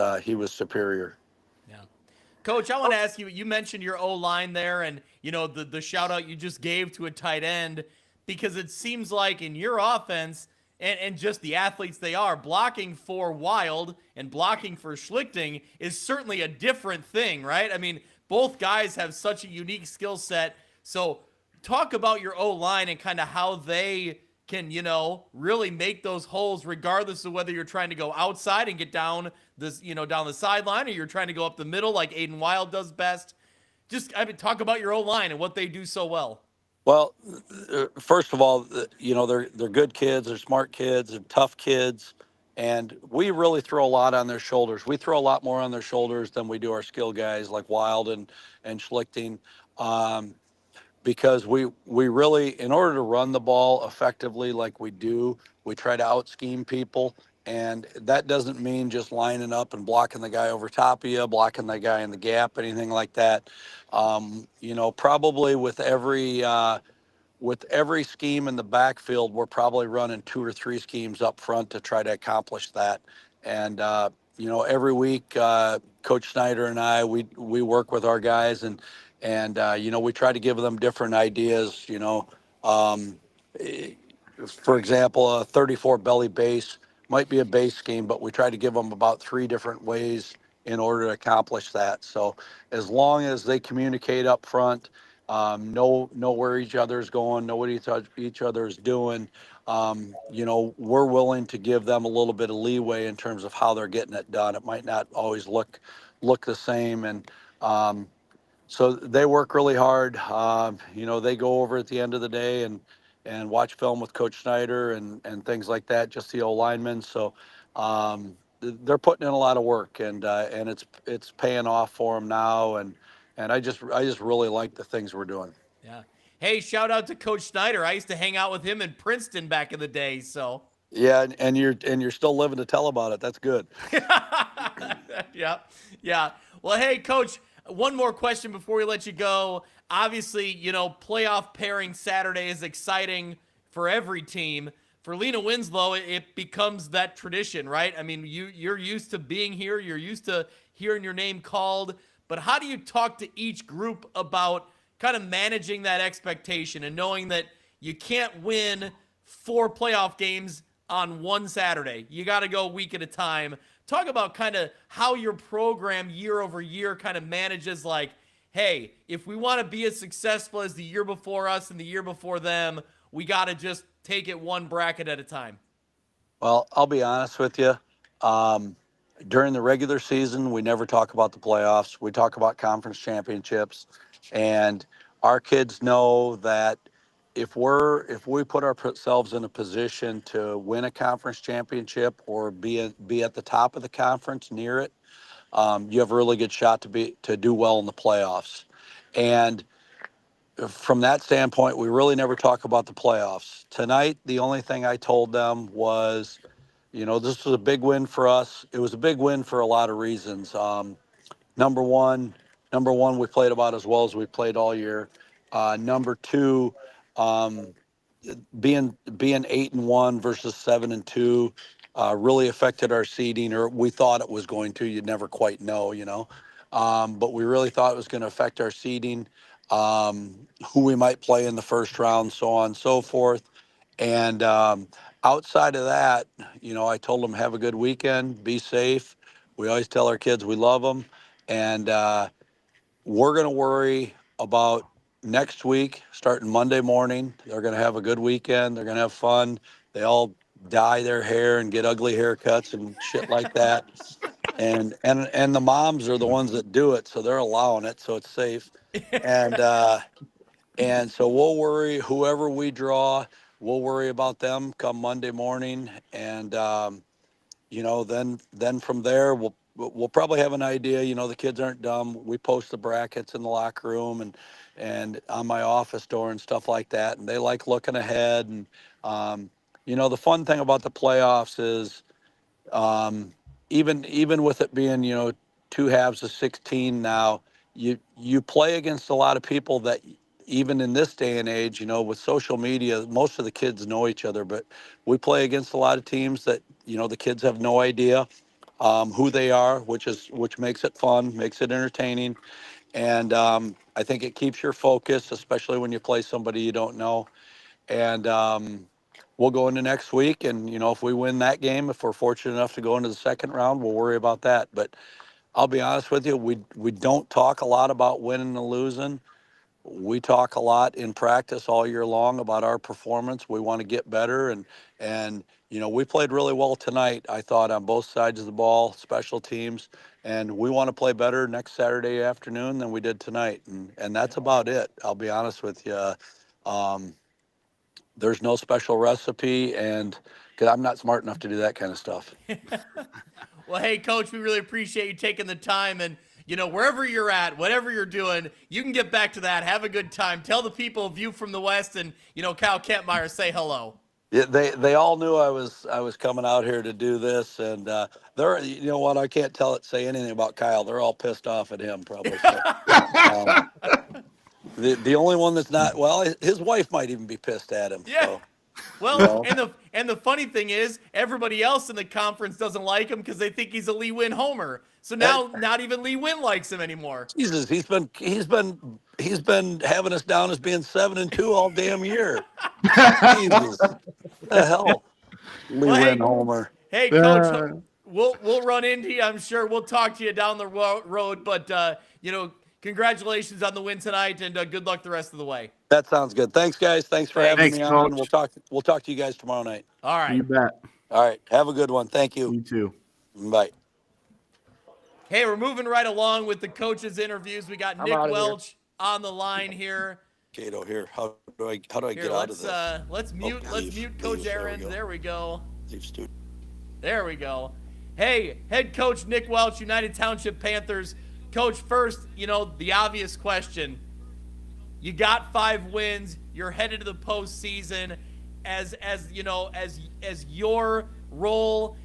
superior. yeah. Coach, I want to ask you, you mentioned your O-line there and, the shout out you just gave to a tight end, because it seems like in your offense and just the athletes they are, blocking for Wild and blocking for Schlichting is certainly a different thing, right? I mean, both guys have such a unique skill set. So talk about your O-line and kind of how they can, really make those holes regardless of whether you're trying to go outside and get down this, down the sideline, or you're trying to go up the middle like Aiden Wild does best. Just, talk about your O-line and what they do so well. Well, first of all, they're good kids, they're smart kids, they're tough kids, and we really throw a lot on their shoulders. We throw a lot more on their shoulders than we do our skill guys like Wild and Schlichting. Because we really, in order to run the ball effectively like we do, we try to out scheme people. And that doesn't mean just lining up and blocking the guy over top of you, blocking the guy in the gap, anything like that. Probably with every scheme in the backfield, we're probably running 2 or 3 schemes up front to try to accomplish that. And every week, Coach Snyder and I, we work with our guys, and we try to give them different ideas. For example, a 34 belly base might be a base scheme, but we try to give them about 3 different ways in order to accomplish that. So as long as they communicate up front, know where each other's going, know what each other's doing, we're willing to give them a little bit of leeway in terms of how they're getting it done. It might not always look the same, and so they work really hard. They go over at the end of the day and watch film with Coach Snyder and things like that, just the O linemen. So they're putting in a lot of work, and it's paying off for them now. And I just really like the things we're doing. Yeah. Hey, shout out to Coach Snyder. I used to hang out with him in Princeton back in the day, so. Yeah, and you're still living to tell about it. That's good. Yeah. Yeah. Well, hey, Coach, one more question before we let you go. Obviously, playoff pairing Saturday is exciting for every team, for Lena Winslow, it becomes that tradition, right? I mean, you're used to being here. You're used to hearing your name called. But how do you talk to each group about kind of managing that expectation and knowing that you can't win 4 playoff games on one Saturday? You got to go a week at a time. Talk about kind of how your program year over year kind of manages, like, hey, if we want to be as successful as the year before us and the year before them, we got to just take it one bracket at a time. Well, I'll be honest with you. During the regular season, we never talk about the playoffs. We talk about conference championships, and our kids know that if we put ourselves in a position to win a conference championship or be at the top of the conference, near it, you have a really good shot to do well in the playoffs. And from that standpoint, we really never talk about the playoffs. Tonight, the only thing I told them was, this was a big win for us. It was a big win for a lot of reasons. Number one, we played about as well as we played all year. Number two, being 8-1 versus 7-2 really affected our seeding, or we thought it was going to. You'd never quite know, but we really thought it was going to affect our seeding, who we might play in the first round, so on and so forth. And outside of that, I told them have a good weekend, be safe. We always tell our kids we love them, and we're going to worry about next week, starting Monday morning. They're going to have a good weekend. They're going to have fun. They all dye their hair and get ugly haircuts and shit like that. And the moms are the ones that do it, so they're allowing it, so it's safe. And so we'll worry whoever we draw. We'll worry about them come Monday morning, and then from there we'll probably have an idea. The kids aren't dumb. We post the brackets in the locker room and on my office door and stuff like that, and they like looking ahead. And the fun thing about the playoffs is even with it being 2 halves of 16 now, you play against a lot of people that even in this day and age, with social media, most of the kids know each other, but we play against a lot of teams that the kids have no idea who they are, which makes it fun, makes it entertaining. And I think it keeps your focus, especially when you play somebody you don't know. And we'll go into next week, and if we win that game, if we're fortunate enough to go into the second round, we'll worry about that. But I'll be honest with you, we don't talk a lot about winning and losing. We talk a lot in practice all year long about our performance. We want to get better, and we played really well tonight, I thought, on both sides of the ball, special teams, and we want to play better next Saturday afternoon than we did tonight, and that's about it. I'll be honest with you. There's no special recipe, and because I'm not smart enough to do that kind of stuff. Well, hey, Coach, we really appreciate you taking the time, and wherever you're at, whatever you're doing, you can get back to that. Have a good time. Tell the people View from the West and Kyle Kentmeyer say hello. Yeah, they all knew I was coming out here to do this, and they're what, I can't say anything about Kyle. They're all pissed off at him probably. So, the only one that's not, well, his wife might even be pissed at him. Yeah. So. Well, and the funny thing is, everybody else in the conference doesn't like him because they think he's a Lee Win homer. So now, not even Lee Win likes him anymore. Jesus, he's been having us down as being 7-2 all damn year. Jesus, what the hell, Lee Win homer. Hey, Coach, we'll run into you. I'm sure we'll talk to you down the road. But congratulations on the win tonight, and good luck the rest of the way. That sounds good. Thanks, guys. Thanks for having me on. Coach. We'll talk to you guys tomorrow night. All right. You bet. All right. Have a good one. Thank you. You too. Bye. Hey, we're moving right along with the coaches' interviews. We got Nick Welch on the line here. Cato, here. How do I get out of this? Let's mute Coach Aaron. There we go. Leave There we go. Hey, head coach Nick Welch, United Township Panthers. Coach, first, the obvious question. You got 5 wins. You're headed to the postseason. As your role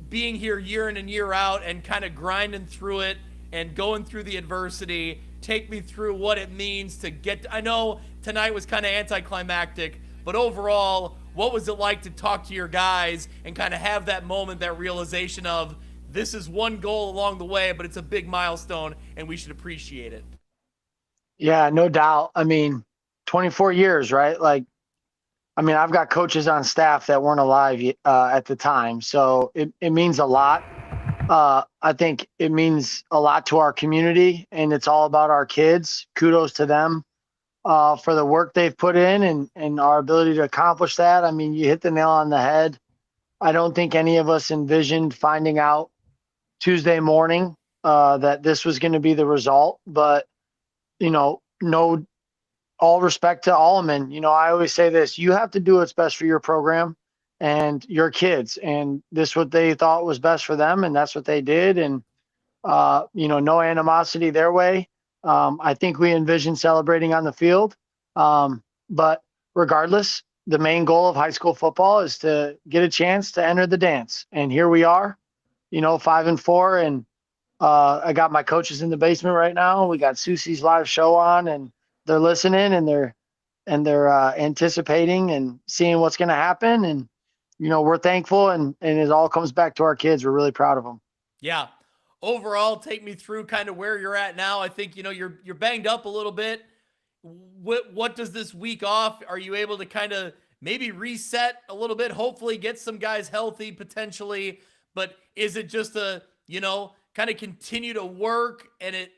being here year in and year out and kind of grinding through it and going through the adversity, take me through what it means to get. I know tonight was kind of anticlimactic, but overall, what was it like to talk to your guys and kind of have that moment, that realization of this is one goal along the way, but it's a big milestone and we should appreciate it? Yeah, no doubt. I mean, 24 years, right? Like, I mean, I've got coaches on staff that weren't alive at the time, so it means a lot. I think it means a lot to our community, and it's all about our kids. Kudos to them for the work they've put in and our ability to accomplish that. I mean, you hit the nail on the head. I don't think any of us envisioned finding out Tuesday morning that this was going to be the result, but no, all respect to Alleman. I always say this: you have to do what's best for your program and your kids, and this what they thought was best for them, and that's what they did. And no animosity their way. I think we envision celebrating on the field, but regardless, the main goal of high school football is to get a chance to enter the dance, and here we are, 5-4, and I got my coaches in the basement right now. We got Susie's live show on, and they're listening, and they're anticipating and seeing what's going to happen. And we're thankful, and it all comes back to our kids. We're really proud of them. Yeah. Overall, take me through kind of where you're at now. I think you're banged up a little bit. What does this week off? Are you able to kind of maybe reset a little bit? Hopefully, get some guys healthy potentially. But is it just kind of continue to work, and it,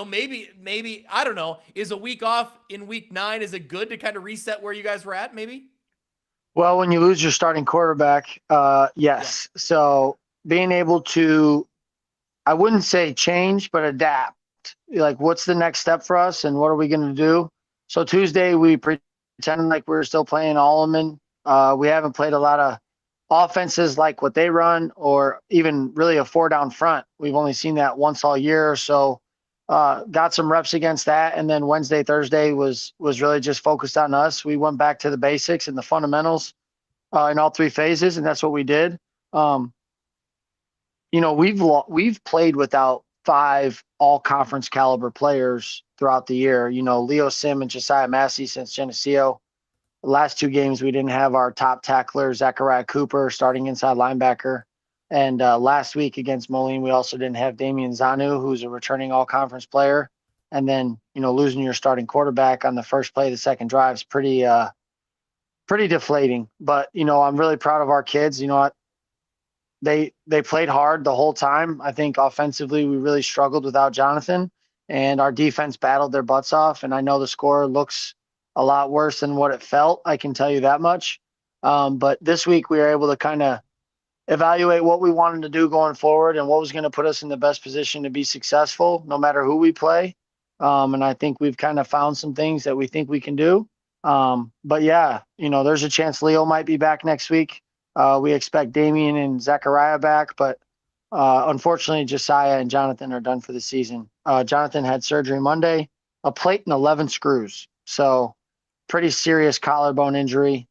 maybe, I don't know, is a week off in week 9, is it good to kind of reset where you guys were at maybe? Well, when you lose your starting quarterback, yes. Yeah. So being able to, I wouldn't say change, but adapt. Like, what's the next step for us, and what are we going to do? So Tuesday, we pretended like we were still playing Alleman. We haven't played a lot of offenses like what they run, or even really a 4-down front. We've only seen that once all year. So got some reps against that. And then Wednesday, Thursday was really just focused on us. We went back to the basics and the fundamentals in all 3 phases, and that's what we did. We've played without 5 all-conference caliber players throughout the year. Leo Sim and Josiah Massey since Geneseo. The last 2 games, we didn't have our top tackler, Zachariah Cooper, starting inside linebacker. And last week against Moline, we also didn't have Damian Zanu, who's a returning all-conference player. And then, losing your starting quarterback on the first play of the second drive is pretty deflating. But, I'm really proud of our kids. They played hard the whole time. I think offensively, we really struggled without Jonathan, and our defense battled their butts off. And I know the score looks a lot worse than what it felt. I can tell you that much. But this week we were able to kind of evaluate what we wanted to do going forward and what was going to put us in the best position to be successful, no matter who we play. And I think we've kind of found some things that we think we can do. But yeah, there's a chance Leo might be back next week. We expect Damian and Zachariah back, but unfortunately, Josiah and Jonathan are done for the season. Jonathan had surgery Monday, a plate and 11 screws. So pretty serious collarbone injury,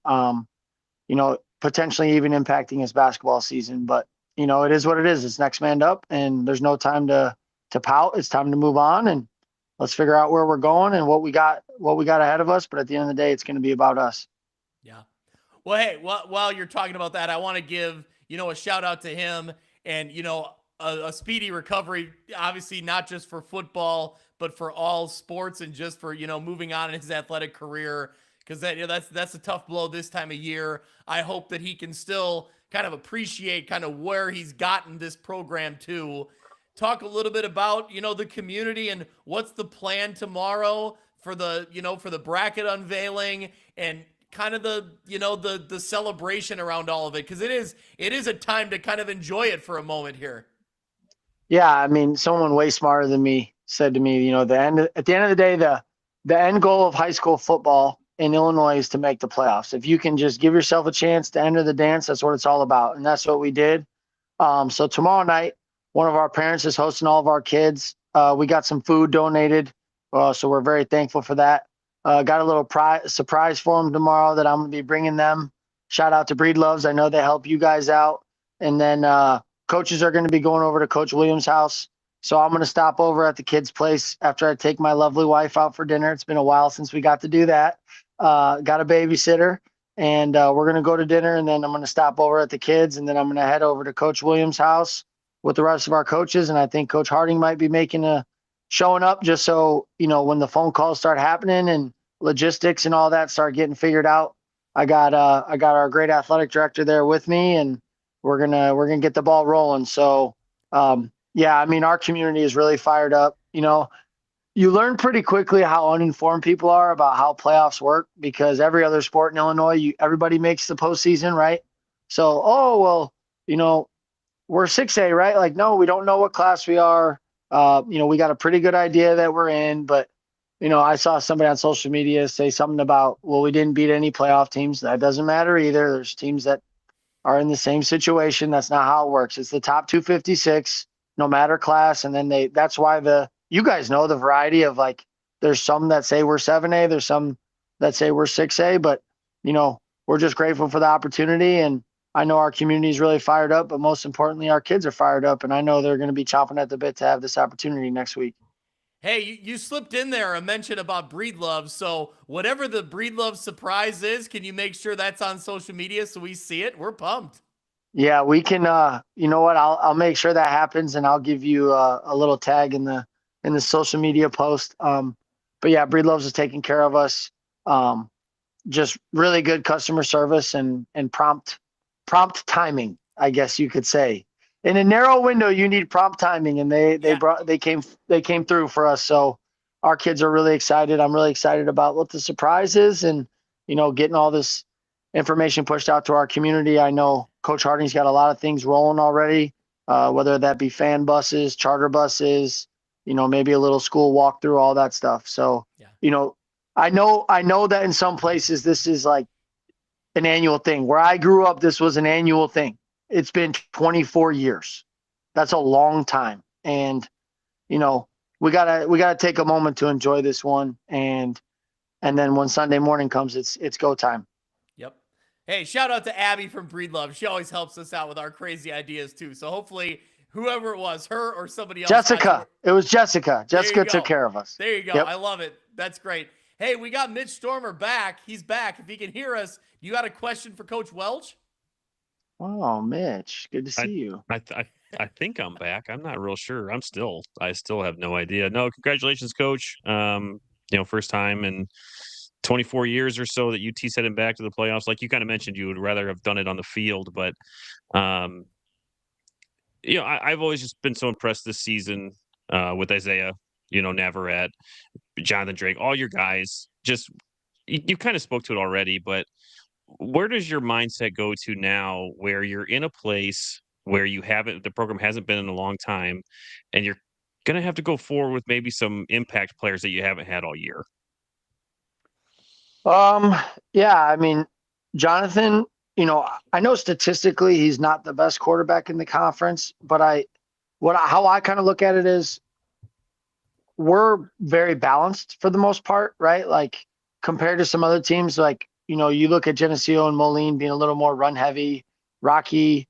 potentially even impacting his basketball season. But, it is what it is. It's next man up, and there's no time to pout. It's time to move on, and let's figure out where we're going and what we got ahead of us. But at the end of the day, it's going to be about us. Yeah. Well, hey, while you're talking about that, I want to give, a shout out to him and, a speedy recovery, obviously not just for football, but for all sports, and just for, moving on in his athletic career. Because that's a tough blow this time of year. I hope that he can still kind of appreciate kind of where he's gotten this program to. Talk a little bit about, the community and what's the plan tomorrow for the bracket unveiling and kind of the celebration around all of it. Because it is a time to kind of enjoy it for a moment here. Yeah, I mean, someone way smarter than me said to me, at the end of the day, the end goal of high school football in Illinois is to make the playoffs. If you can just give yourself a chance to enter the dance, that's what it's all about. And that's what we did. So tomorrow night, one of our parents is hosting all of our kids. We got some food donated. So we're very thankful for that. Got a little surprise for them tomorrow that I'm going to be bringing them. Shout out to Breed Loves. I know they help you guys out. And then coaches are going to be going over to Coach Williams' house. So I'm going to stop over at the kids' place after I take my lovely wife out for dinner. It's been a while since we got to do that. Got a babysitter. and we're going to go to dinner, and then I'm going to stop over at the kids, and then I'm going to head over to Coach Williams' house with the rest of our coaches. And I think Coach Harding might be showing up just so, when the phone calls start happening and logistics and all that start getting figured out. I got our great athletic director there with me, and we're gonna get the ball rolling. So yeah, I mean, our community is really fired up. You learn pretty quickly how uninformed people are about how playoffs work, because every other sport in Illinois, everybody makes the postseason, right? So, oh well, we're 6A, right? Like, no, we don't know what class we are. We got a pretty good idea that we're in, but I saw somebody on social media say something about, well, we didn't beat any playoff teams. That doesn't matter either. There's teams that are in the same situation. That's not how it works. It's the top 256, no matter class. And then that's why you guys know the variety of, like, there's some that say we're 7A, there's some that say we're 6A, but we're just grateful for the opportunity. And I know our community is really fired up, but most importantly, our kids are fired up. And I know they're going to be chomping at the bit to have this opportunity next week. Hey, you slipped in there a mention about Breedlove. So whatever the Breedlove surprise is, can you make sure that's on social media so we see it? We're pumped. Yeah, we can. You know what? I'll make sure that happens, and I'll give you a little tag in the social media post. But yeah, Breedlove's is taking care of us. Just really good customer service and prompt timing, I guess you could say. In a narrow window, you need prompt timing, and they came through for us. So our kids are really excited. I'm really excited about what the surprise is, and getting all this information pushed out to our community. I know Coach Harding's got a lot of things rolling already, whether that be fan buses, charter buses, maybe a little school walkthrough, all that stuff. So, yeah. I know that in some places this is like an annual thing. Where I grew up, this was an annual thing. It's been 24 years. That's a long time. And, we gotta take a moment to enjoy this one. And then when Sunday morning comes, it's go time. Yep. Hey, shout out to Abby from Breedlove. She always helps us out with our crazy ideas too. So hopefully whoever it was, her or somebody else. Jessica. It was Jessica. Jessica took care of us. There you go. Yep. I love it. That's great. Hey, we got Mitch Stormer back. He's back. If he can hear us, you got a question for Coach Welch? Oh, Mitch, good to see you. I think I'm back. I'm not real sure. I still have no idea. No, congratulations, Coach. First time in 24 years or so that UT's heading back to the playoffs. Like you kind of mentioned, you would rather have done it on the field, but I've always just been so impressed this season with Isaiah, Navarrete, Jonathan Drake, all your guys. Just you kind of spoke to it already, but where does your mindset go to now where you're in a place where the program hasn't been in a long time, and you're going to have to go forward with maybe some impact players that you haven't had all year? Yeah, I mean, Jonathan, I know statistically he's not the best quarterback in the conference, but how I kind of look at it is we're very balanced for the most part, right? Like compared to some other teams, like, you look at Geneseo and Moline being a little more run heavy, Rocky,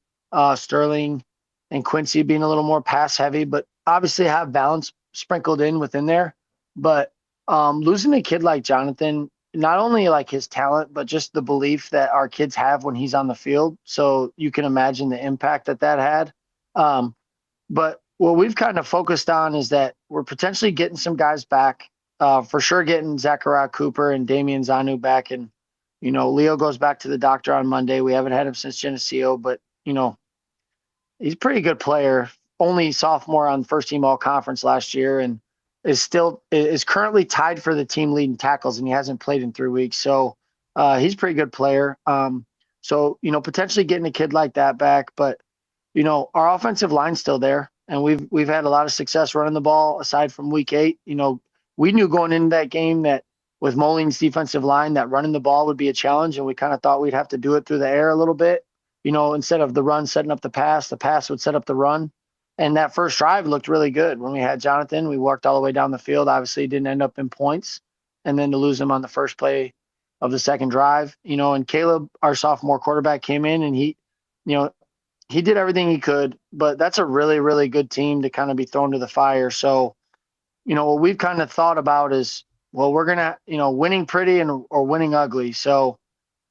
Sterling, and Quincy being a little more pass heavy, but obviously have balance sprinkled in within there. But losing a kid like Jonathan, not only like his talent, but just the belief that our kids have when he's on the field. So you can imagine the impact that had. But what we've kind of focused on is that we're potentially getting some guys back, for sure getting Zachariah Cooper and Damian Zanu back. And, Leo goes back to the doctor on Monday. We haven't had him since Geneseo, but, he's a pretty good player, only sophomore on first team all conference last year, and is currently tied for the team leading tackles, and he hasn't played in 3 weeks. So he's a pretty good player. So, potentially getting a kid like that back, but, our offensive line's still there, and we've had a lot of success running the ball aside from week 8. We knew going into that game that with Moline's defensive line that running the ball would be a challenge, and we kind of thought we'd have to do it through the air a little bit. Instead of the run setting up the pass would set up the run. And that first drive looked really good. When we had Jonathan, we worked all the way down the field. Obviously, didn't end up in points. And then to lose him on the first play of the second drive, and Caleb, our sophomore quarterback, came in and he did everything he could. But that's a really, really good team to kind of be thrown to the fire. So, what we've kind of thought about is, well, we're going to, winning pretty or winning ugly. So,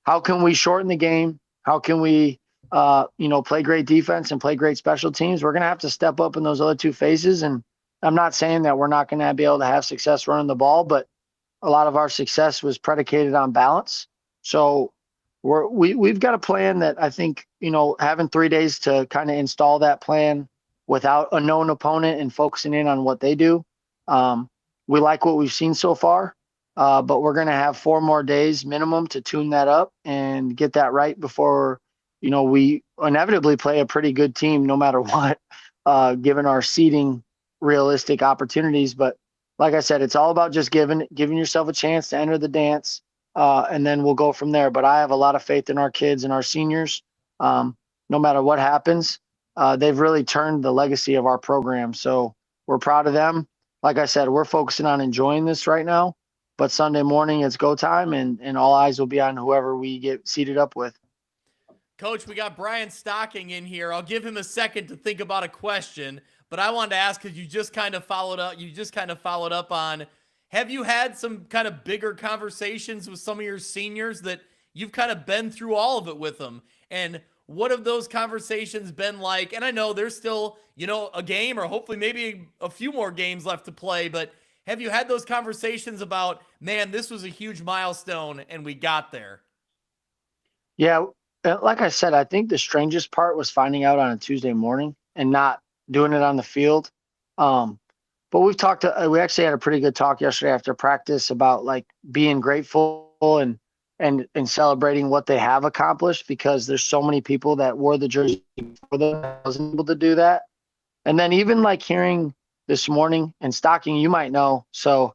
how can we shorten the game? How can we, play great defense and play great special teams? We're going to have to step up in those other two phases. And I'm not saying that we're not going to be able to have success running the ball, but a lot of our success was predicated on balance. So we've got a plan that I think, having 3 days to kind of install that plan without a known opponent and focusing in on what they do. We like what we've seen so far, but we're going to have 4 more days minimum to tune that up and get that right before, we inevitably play a pretty good team no matter what, given our seeding realistic opportunities. But like I said, it's all about just giving yourself a chance to enter the dance, and then we'll go from there. But I have a lot of faith in our kids and our seniors. No matter what happens, they've really turned the legacy of our program. So we're proud of them. Like I said, we're focusing on enjoying this right now. But Sunday morning, it's go time, and all eyes will be on whoever we get seated up with. Coach, we got Brian Stocking in here. I'll give him a second to think about a question, but I wanted to ask, because you just kind of followed up on, have you had some kind of bigger conversations with some of your seniors that you've kind of been through all of it with them? And what have those conversations been like? And I know there's still, a game or hopefully maybe a few more games left to play, but have you had those conversations about, man, this was a huge milestone and we got there? Yeah, like I said, I think the strangest part was finding out on a Tuesday morning and not doing it on the field. But we actually had a pretty good talk yesterday after practice about like being grateful and celebrating what they have accomplished, because there's so many people that wore the jersey before them that wasn't able to do that. And then even like hearing this morning, and Stocking, you might know, so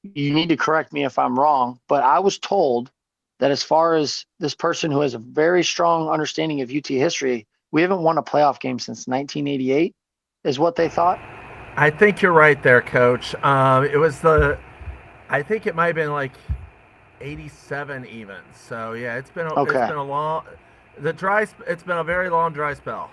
you need to correct me if I'm wrong, but I was told that as far as this person who has a very strong understanding of UT history, we haven't won a playoff game since 1988, is what they thought. I think you're right there, Coach. I think it might have been like 87 even. So yeah, it's been a very long dry spell.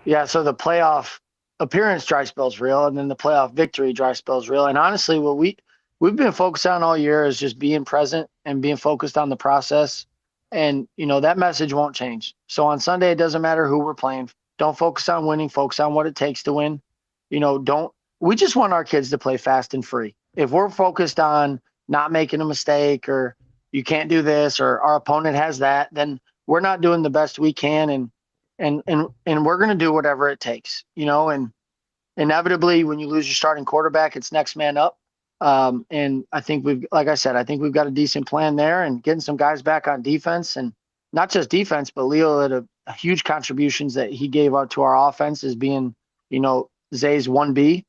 Yeah, so the playoff appearance dry spell is real, and then the playoff victory dry spell is real. And honestly, what we've been focused on all year is just being present and being focused on the process. And, that message won't change. So on Sunday, it doesn't matter who we're playing. Don't focus on winning, focus on what it takes to win. We just want our kids to play fast and free. If we're focused on not making a mistake, or you can't do this, or our opponent has that, then we're not doing the best we can. And we're going to do whatever it takes, and inevitably when you lose your starting quarterback, it's next man up. And I think we've got a decent plan there, and getting some guys back on defense, and not just defense, but Leo had a huge contributions that he gave out to our offense as being, Zay's 1B,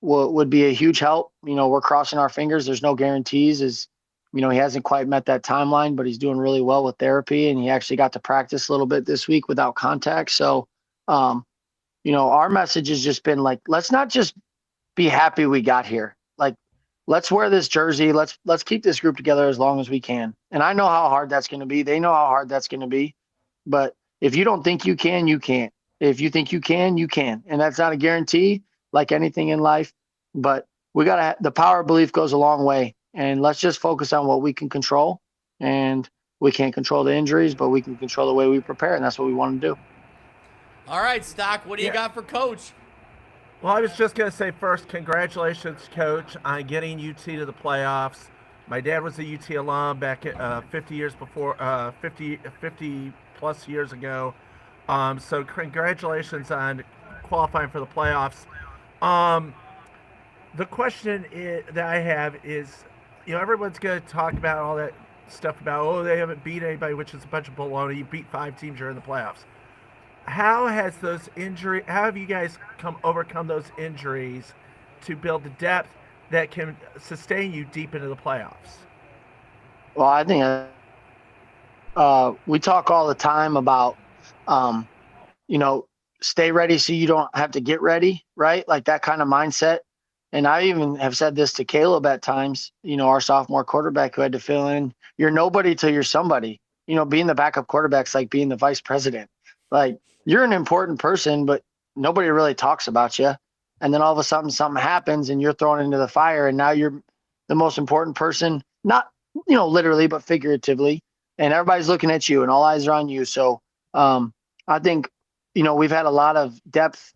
would be a huge help. We're crossing our fingers. There's no guarantees, he hasn't quite met that timeline, but he's doing really well with therapy, and he actually got to practice a little bit this week without contact. So, our message has just been like, let's not just be happy we got here. Like, let's wear this jersey. Let's keep this group together as long as we can. And I know how hard that's going to be. They know how hard that's going to be. But if you don't think you can, you can't. If you think you can, you can. And that's not a guarantee, like anything in life. But the power of belief goes a long way. And let's just focus on what we can control. And we can't control the injuries, but we can control the way we prepare. And that's what we want to do. All right, Stock, what do you got for Coach? Well, I was just going to say first, congratulations, Coach, on getting UT to the playoffs. My dad was a UT alum back at 50 plus years ago. So congratulations on qualifying for the playoffs. The question that I have is, everyone's going to talk about all that stuff about, they haven't beat anybody, which is a bunch of baloney. You beat 5 teams, you're in the playoffs. How have you guys overcome those injuries to build the depth that can sustain you deep into the playoffs? Well, I think we talk all the time about, stay ready so you don't have to get ready, right? Like that kind of mindset. And I even have said this to Caleb at times, our sophomore quarterback who had to fill in. You're nobody till you're somebody. Being the backup quarterback's like being the vice president. Like, you're an important person, but nobody really talks about you. And then all of a sudden something happens and you're thrown into the fire, and now you're the most important person, not literally, but figuratively. And everybody's looking at you, and all eyes are on you. So I think, we've had a lot of depth,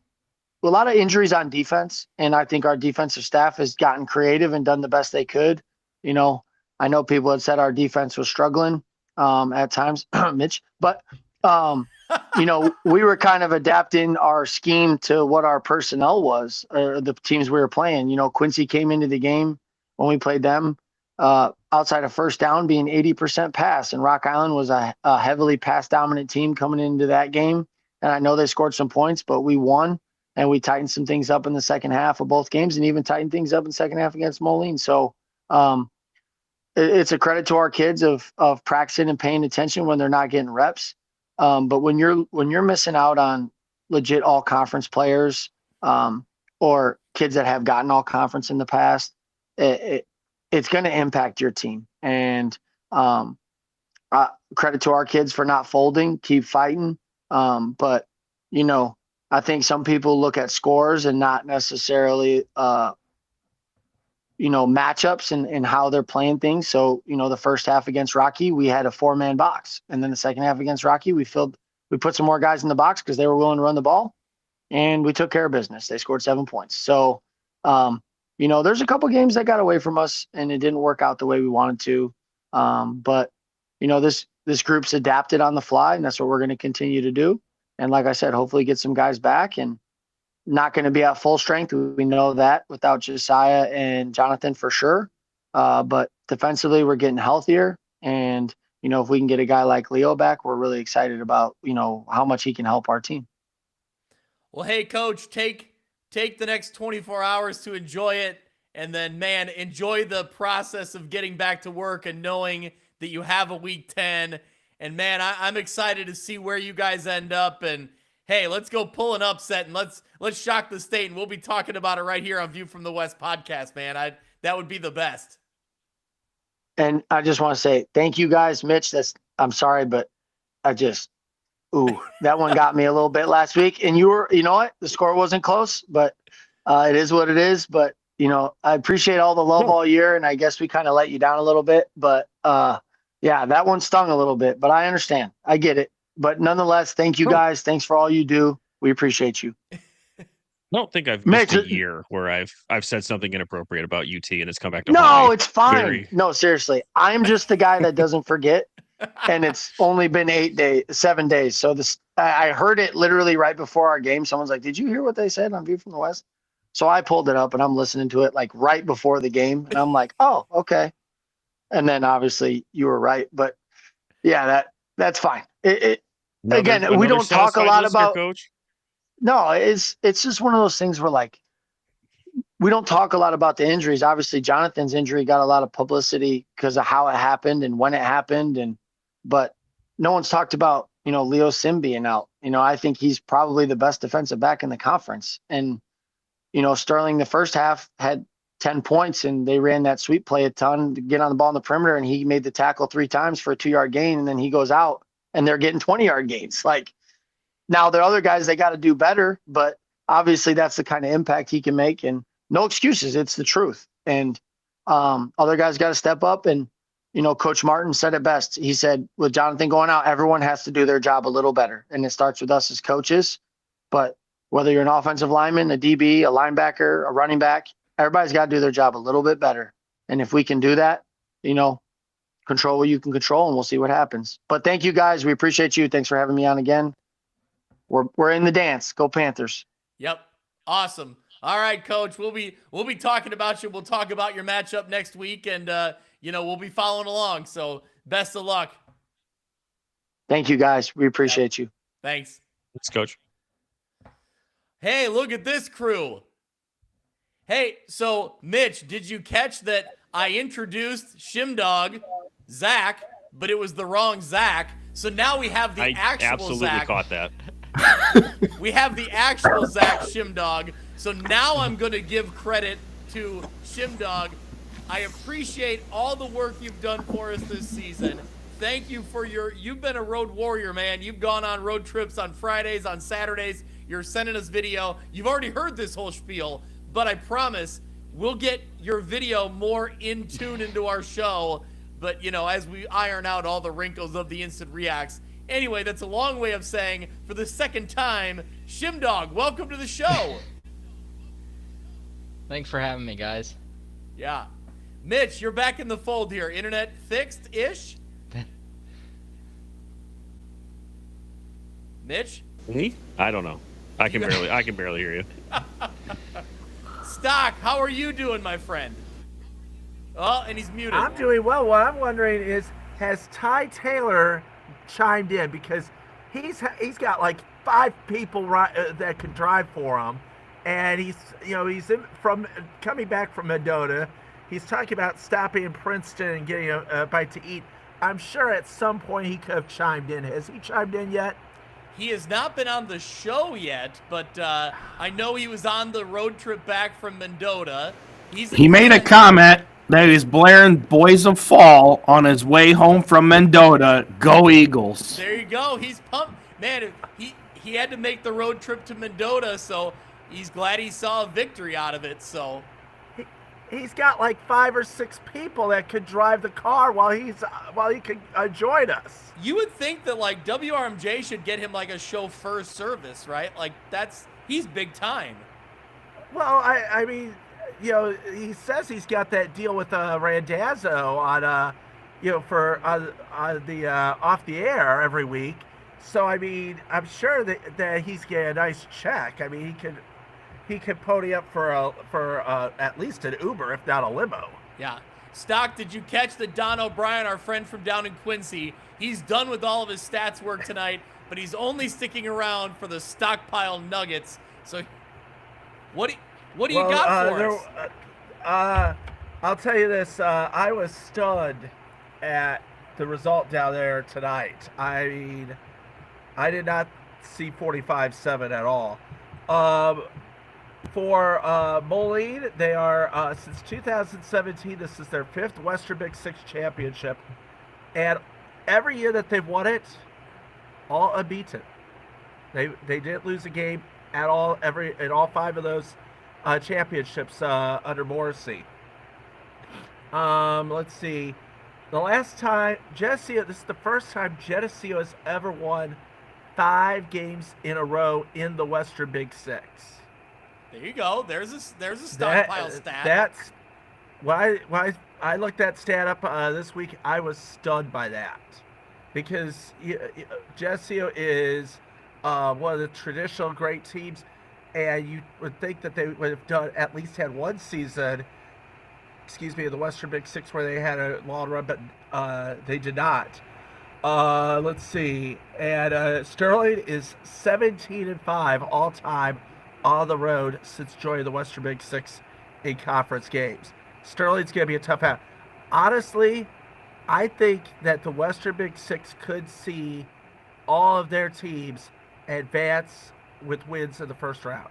a lot of injuries on defense, and I think our defensive staff has gotten creative and done the best they could. I know people had said our defense was struggling at times, Mitch, but we were kind of adapting our scheme to what our personnel was, or the teams we were playing. Quincy came into the game when we played them outside of first down being 80% pass, and Rock Island was a heavily pass dominant team coming into that game. And I know they scored some points, but we won, and we tightened some things up in the second half of both games, and even tightened things up in the second half against Moline. So it's a credit to our kids of practicing and paying attention when they're not getting reps. But when you're missing out on legit all conference players or kids that have gotten all conference in the past, it's going to impact your team. And credit to our kids for not folding, keep fighting. But I think some people look at scores and not necessarily matchups and how they're playing things. So, the first half against Rocky, we had a 4-man box. And then the second half against Rocky, we put some more guys in the box because they were willing to run the ball, and we took care of business. They scored 7 points. So, there's a couple games that got away from us and it didn't work out the way we wanted to. But this group's adapted on the fly, and that's what we're going to continue to do. And like I said, hopefully get some guys back, and not going to be at full strength. We know that without Josiah and Jonathan for sure. But defensively, we're getting healthier. And, if we can get a guy like Leo back, we're really excited about, how much he can help our team. Well, hey, Coach, take the next 24 hours to enjoy it. And then, man, enjoy the process of getting back to work and knowing that you have a week 10. And, man, I'm excited to see where you guys end up. And, hey, let's go pull an upset and let's shock the state, and we'll be talking about it right here on View from the West podcast, man. That would be the best. And I just want to say thank you guys, Mitch. I'm sorry, but that one got me a little bit last week. And you know what? The score wasn't close, but it is what it is. But, I appreciate all the love all year, and I guess we kind of let you down a little bit. But, yeah, that one stung a little bit, but I understand. I get it. But nonetheless, thank you guys. Thanks for all you do. We appreciate you. I don't think I've missed a year where I've said something inappropriate about UT and it's come back to No, it's fine. No, seriously. I'm just the guy that doesn't forget. And it's only been 7 days. So I heard it literally right before our game. Someone's like, "Did you hear what they said on View from the West?" So I pulled it up and I'm listening to it like right before the game. And I'm like, "Oh, okay." And then obviously you were right. But yeah, that's fine. Again, we don't talk a lot about Coach. No, it's just one of those things where we don't talk a lot about the injuries. Obviously, Jonathan's injury got a lot of publicity because of how it happened and when it happened, but no one's talked about Leo Sim being out. I think he's probably the best defensive back in the conference. And Sterling the first half had 10 points, and they ran that sweep play a ton to get on the ball in the perimeter, and he made the tackle 3 times for a 2-yard gain, and then he goes out and they're getting 20-yard gains. Now the other guys, they got to do better, but obviously that's the kind of impact he can make, and no excuses. It's the truth. And other guys got to step up. And, Coach Martin said it best. He said, with Jonathan going out, everyone has to do their job a little better. And it starts with us as coaches. But whether you're an offensive lineman, a DB, a linebacker, a running back, everybody's got to do their job a little bit better. And if we can do that, control what you can control, and we'll see what happens. But thank you guys. We appreciate you. Thanks for having me on again. We're in the dance. Go Panthers. Yep. Awesome. All right, Coach. We'll be talking about you. We'll talk about your matchup next week, and we'll be following along. So best of luck. Thank you, guys. We appreciate you. Thanks. Thanks, Coach. Hey, look at this crew. Hey, so Mitch, did you catch that I introduced Shimdog, Zack, but it was the wrong Zack? So now we have the actual absolutely Zack. Caught that. We have the actual Zack Shimdog. So now I'm going to give credit to Shimdog. I appreciate all the work you've done for us this season. Thank you for you've been a road warrior, man. You've gone on road trips on Fridays, on Saturdays. You're sending us video. You've already heard this whole spiel, but I promise we'll get your video more in tune into our show. But, as we iron out all the wrinkles of the instant reacts. Anyway, that's a long way of saying, for the second time, Shimdog, welcome to the show. Thanks for having me, guys. Yeah. Mitch, you're back in the fold here. Internet fixed-ish? Mitch? Me? I don't know. I can barely hear you. Stock, how are you doing, my friend? Oh, and he's muted. I'm doing well. What I'm wondering is, has Ty Taylor chimed in? Because he's got like 5 people that can drive for him, and he's coming back from Mendota. He's talking about stopping in Princeton and getting a bite to eat. I'm sure at some point he could have chimed in. Has he chimed in yet? He has not been on the show yet, but I know he was on the road trip back from Mendota. He made a comment that he's blaring Boys of Fall on his way home from Mendota. Go Eagles. There you go. He's pumped. Man, he had to make the road trip to Mendota, so he's glad he saw a victory out of it. So he's got like 5 or 6 people that could drive the car while he could join us. You would think that like WRMJ should get him like a chauffeur service, right? Like he's big time. Well, I mean, he says he's got that deal with Randazzo on for the off the air every week. So I mean, I'm sure that he's getting a nice check. I mean, he could pony up for at least an Uber, if not a limo. Yeah. Stock, did you catch that Don O'Brien, our friend from down in Quincy, he's done with all of his stats work tonight, but he's only sticking around for the stockpile nuggets. So what do you got for us? I'll tell you this. I was stunned at the result down there tonight. I mean, I did not see 45-7 at all. For Moline, they are, since 2017, this is their 5th Western Big Six championship. And every year that they've won it, all unbeaten. They didn't lose a game at all in all 5 of those championships under Morrissey. Let's see. The last time, Geneseo, this is the first time Geneseo has ever won 5 games in a row in the Western Big Six. There you go. There's a stockpile stat. That's why I looked that stat up this week. I was stunned by that because Geneseo is one of the traditional great teams, and you would think that they would have at least had one season. In the Western Big Six where they had a long run, but they did not. Let's see, and Sterling is 17-5 all time on the road since joining the Western Big Six in conference games. Sterling's going to be a tough out. Honestly, I think that the Western Big Six could see all of their teams advance with wins in the first round.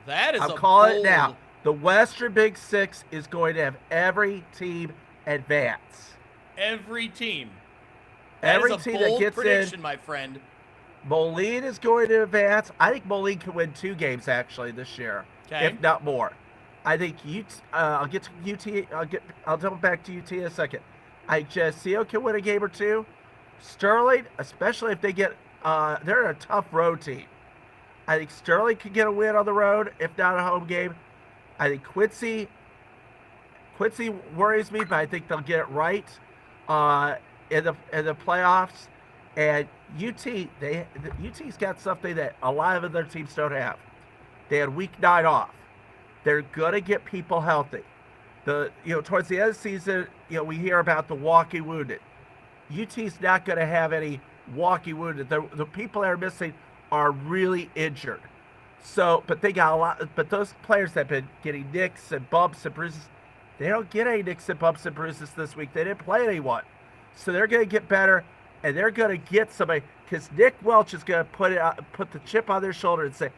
I'm calling it now. The Western Big Six is going to have every team advance. Every team. Every that is a team bold that gets prediction, in, my friend. Moline is going to advance. I think Moline can win 2 games actually this year, if not more. I think I'll get to UT. I'll double back to UT in a second. I think Geneseo can win a game or 2. Sterling, especially if they get, they're a tough road team. I think Sterling can get a win on the road, if not a home game. I think Quincy worries me, but I think they'll get it right in the playoffs. And UT's got something that a lot of other teams don't have. They had week 9 off. They're gonna get people healthy. Towards the end of the season, we hear about the walking wounded. UT's not gonna have any walking wounded. The people that are missing are really injured. So, but they got a lot. But those players that have been getting nicks and bumps and bruises, they don't get any nicks and bumps and bruises this week. They didn't play anyone, so they're going to get better, and they're going to get somebody. Because Nick Welch is going to put the chip on their shoulder and say,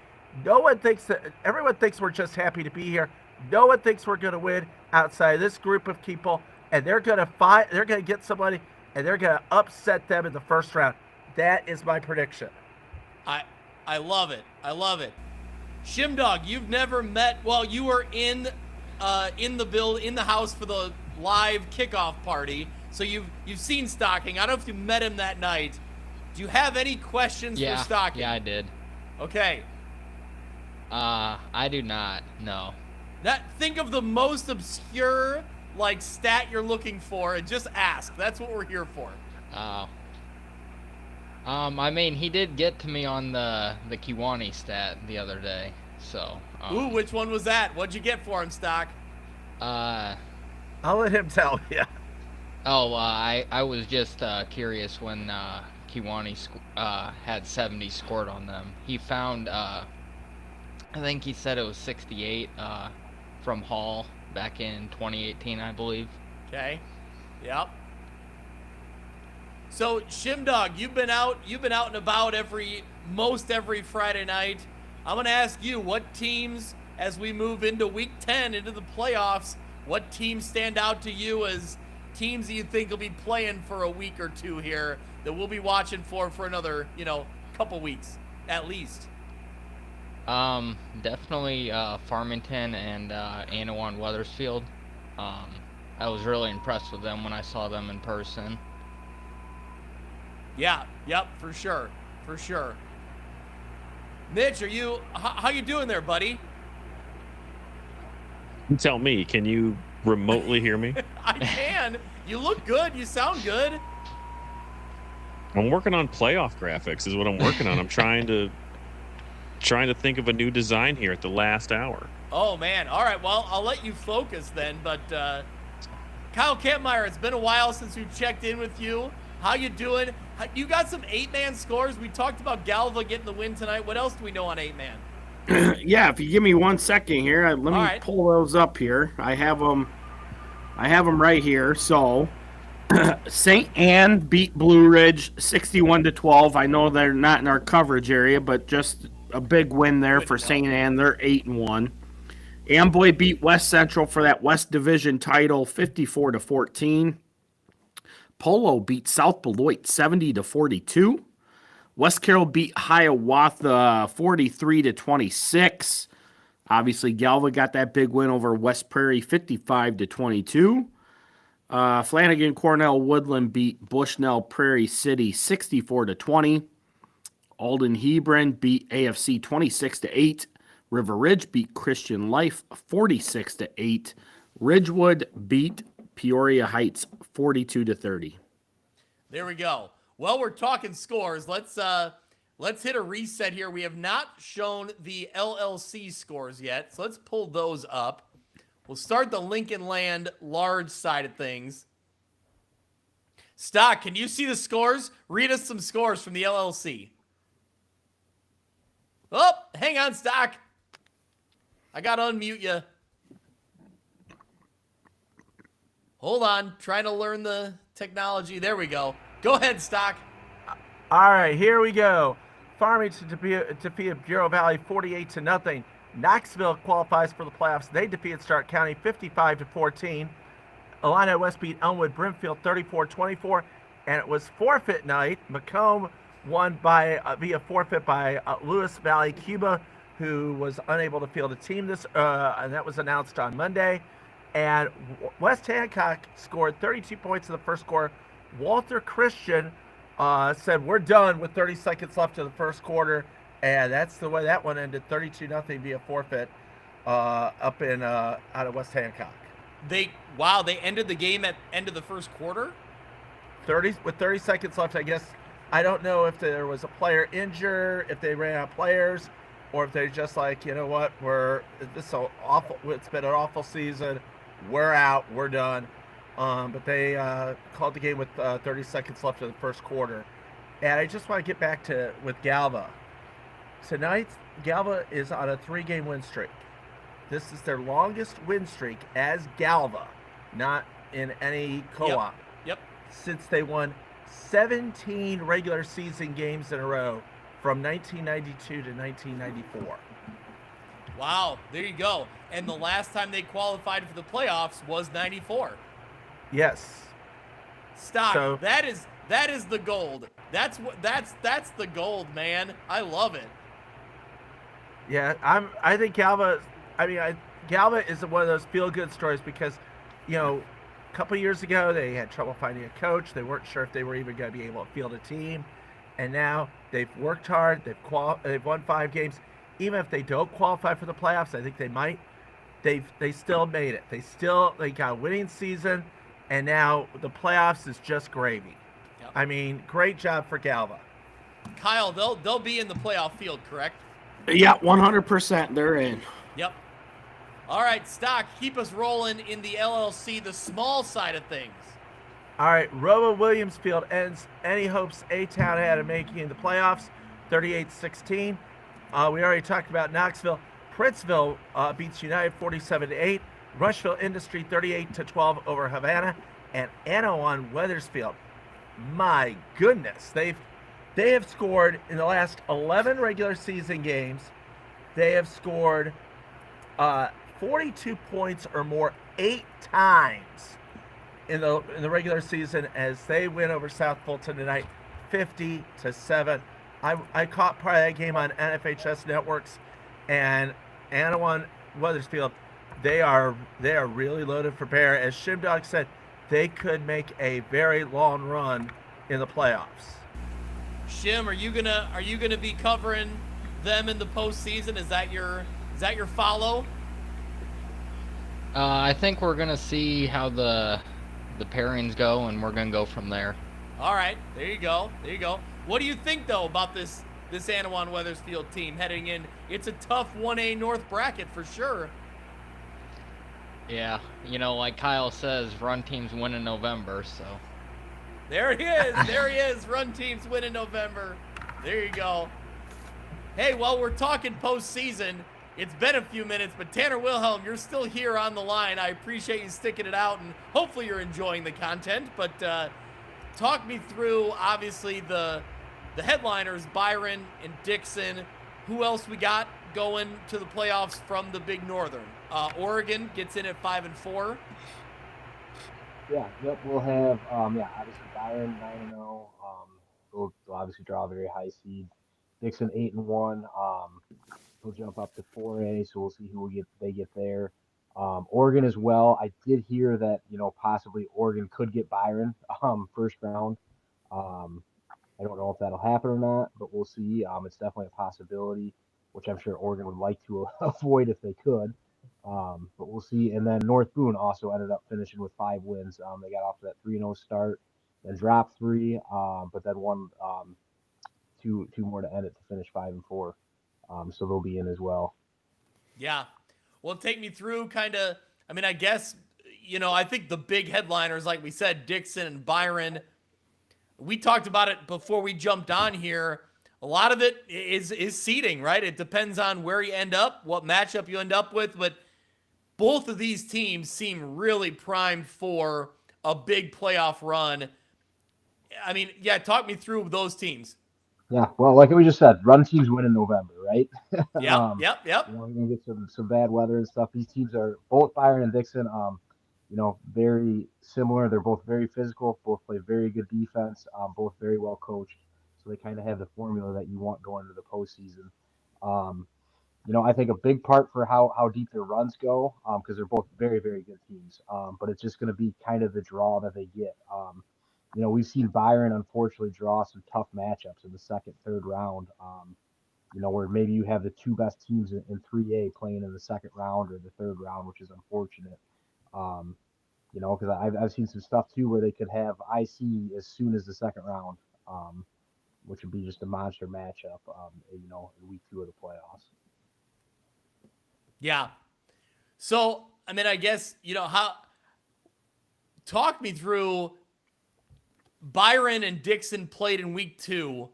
everyone thinks we're just happy to be here. No one thinks we're going to win outside of this group of people, and they're going to fight. They're going to get somebody, and they're going to upset them in the first round. That is my prediction. I love it. I love it. Shimdog, you've never met. Well, you were in the house for the live kickoff party. So you've seen Stocking. I don't know if you met him that night. Do you have any questions for Stocking? Yeah, I did. Okay. I do not. No. Think of the most obscure stat you're looking for and just ask. That's what we're here for. I mean, he did get to me on the Kiwani stat the other day. So. Ooh, which one was that? What'd you get for him, Stock? I'll let him tell you. Oh, I was just curious when Kiwani had 70 scored on them. He found, I think he said it was 68 from Hall back in 2018, I believe. Okay. Yep. So Shimdog, you've been out and about most every Friday night. I'm gonna ask you, what teams, as we move into Week 10, into the playoffs, what teams stand out to you as teams that you think will be playing for a week or two here that we'll be watching for another, couple weeks at least? Definitely Farmington and Anawan Weathersfield. I was really impressed with them when I saw them in person. Yeah, yep, for sure. Mitch, how you doing there, buddy? You tell me, can you remotely hear me? I can. You look good. You sound good. I'm working on playoff graphics is what I'm working on. I'm trying to think of a new design here at the last hour. Oh, man. All right, well, I'll let you focus then, but Kyle Kampmeyer, it's been a while since we checked in with you. How you doing? You got some 8-man scores. We talked about Galva getting the win tonight. What else do we know on 8-man? Yeah, if you give me 1 second here, let me pull those up here. I have them right here. So St. Anne beat Blue Ridge 61-12. I know they're not in our coverage area, but just a big win there for St. Anne. They're 8-1. Amboy beat West Central for that West Division title 54-14. Polo beat South Beloit 70-42. West Carroll beat Hiawatha 43-26. Obviously, Galva got that big win over West Prairie 55-22. Flanagan Cornell Woodland beat Bushnell Prairie City 64-20. Alden Hebron beat AFC 26-8. River Ridge beat Christian Life 46-8. Ridgewood beat Peoria Heights 42-30. There we go. Well, we're talking scores. Let's hit a reset here. We have not shown the LLC scores yet, so let's pull those up. We'll start the Lincoln Land large side of things. Stock, can you see the scores? Read us some scores from the LLC. Oh, hang on, Stock. I got to unmute you. Hold on. Trying to learn the technology. There we go. Go ahead, Stock. All right, here we go. Farmington defeated Bureau Valley 48-0. Knoxville qualifies for the playoffs. They defeated Stark County 55-14. Illini West beat Elmwood Brimfield 34-24. And it was forfeit night. Macomb won via forfeit by Lewis Valley Cuba, who was unable to field a team and that was announced on Monday. And West Hancock scored 32 points in the first quarter. Walter Christian said, "We're done," with 30 seconds left in the first quarter. And that's the way that one ended, 32-0 via forfeit up in out of West Hancock. They ended the game at end of the first quarter? 30 seconds left, I guess. I don't know if there was a player injured, if they ran out of players, or if they're just like, you know what, it's been an awful season. We're out, we're done. But they called the game with 30 seconds left in the first quarter. And I just want to get back with Galva. Tonight, Galva is on a 3-game win streak. This is their longest win streak as Galva, not in any co-op. Yep. Since they won 17 regular season games in a row from 1992 to 1994. Wow, there you go. And the last time they qualified for the playoffs was 94. Yes. Stock. So, that is the gold. That's the gold, man. I love it. Yeah, I think Galva. Galva is one of those feel-good stories because, couple years ago, they had trouble finding a coach. They weren't sure if they were even going to be able to field a team. And now they've worked hard. They've won 5 games. Even if they don't qualify for the playoffs, I think they might. They still made it. They got a winning season, and now the playoffs is just gravy. Yep. I mean, great job for Galva. Kyle, they'll be in the playoff field, correct? Yeah, 100% they're in. Yep. All right, Stock, keep us rolling in the LLC, the small side of things. All right, Robo Williamsfield ends any hopes A-Town had of making the playoffs, 38-16. We already talked about Knoxville. Princeville beats United 47-8. Rushville Industry 38-12 over Havana. And Anawan Weathersfield, my goodness, they have scored in the last 11 regular season games. They have scored 42 points or more 8 times in the regular season as they win over South Fulton tonight, 50-7. I caught part of that game on NFHS networks, and Anawan Weathersfield, they are really loaded for bear. As Shimdog said, they could make a very long run in the playoffs. Shim, are you gonna be covering them in the postseason? Is that your follow? I think we're gonna see how the pairings go, and we're gonna go from there. All right, there you go. What do you think though about this Anawan Weathersfield team heading in? It's a tough 1A North bracket for sure. Yeah, like Kyle says, run teams win in November, so. There he is. Run teams win in November. There you go. Hey, while we're talking postseason, it's been a few minutes, but Tanner Wilhelm, you're still here on the line. I appreciate you sticking it out, and hopefully you're enjoying the content. But talk me through, obviously, the headliners, Byron and Dixon. Who else we got going to the playoffs from the Big Northern? Oregon gets in at 5-4. Yeah, yep. We'll have obviously Byron 9-0. They'll obviously draw a very high seed. Dixon 8-1. They'll jump up to 4A, so we'll see who they get there. Oregon as well. I did hear that possibly Oregon could get Byron first round. I don't know if that'll happen or not, but we'll see. It's definitely a possibility, which I'm sure Oregon would like to avoid if they could. But we'll see. And then North Boone also ended up finishing with 5 wins. They got off to that 3-0 start, then dropped 3, but then won 2 more to end it to finish 5-4. So they'll be in as well. Yeah. Well, take me through I guess, I think the big headliners, like we said, Dixon and Byron. We talked about it before we jumped on here. A lot of it is seeding, right? It depends on where you end up, what matchup you end up with, but both of these teams seem really primed for a big playoff run. I mean, yeah, talk me through those teams. Yeah, well, like we just said, run teams win in November, right? Yep. We're gonna get some bad weather and stuff. These teams are both Byron and Dixon. Very similar. They're both very physical. Both play very good defense. Both very well coached. So they kind of have the formula that you want going into the postseason. I think a big part for how deep their runs go, because they're both very, very good teams. But it's just going to be kind of the draw that they get. We've seen Byron unfortunately draw some tough matchups in the second, third round. Where maybe you have the 2 best teams in 3A playing in the second round or the third round, which is unfortunate. Because I've seen some stuff too where they could have IC as soon as the second round, which would be just a monster matchup, in week 2 of the playoffs. Yeah. So, I guess, talk me through Byron and Dixon played in week 2,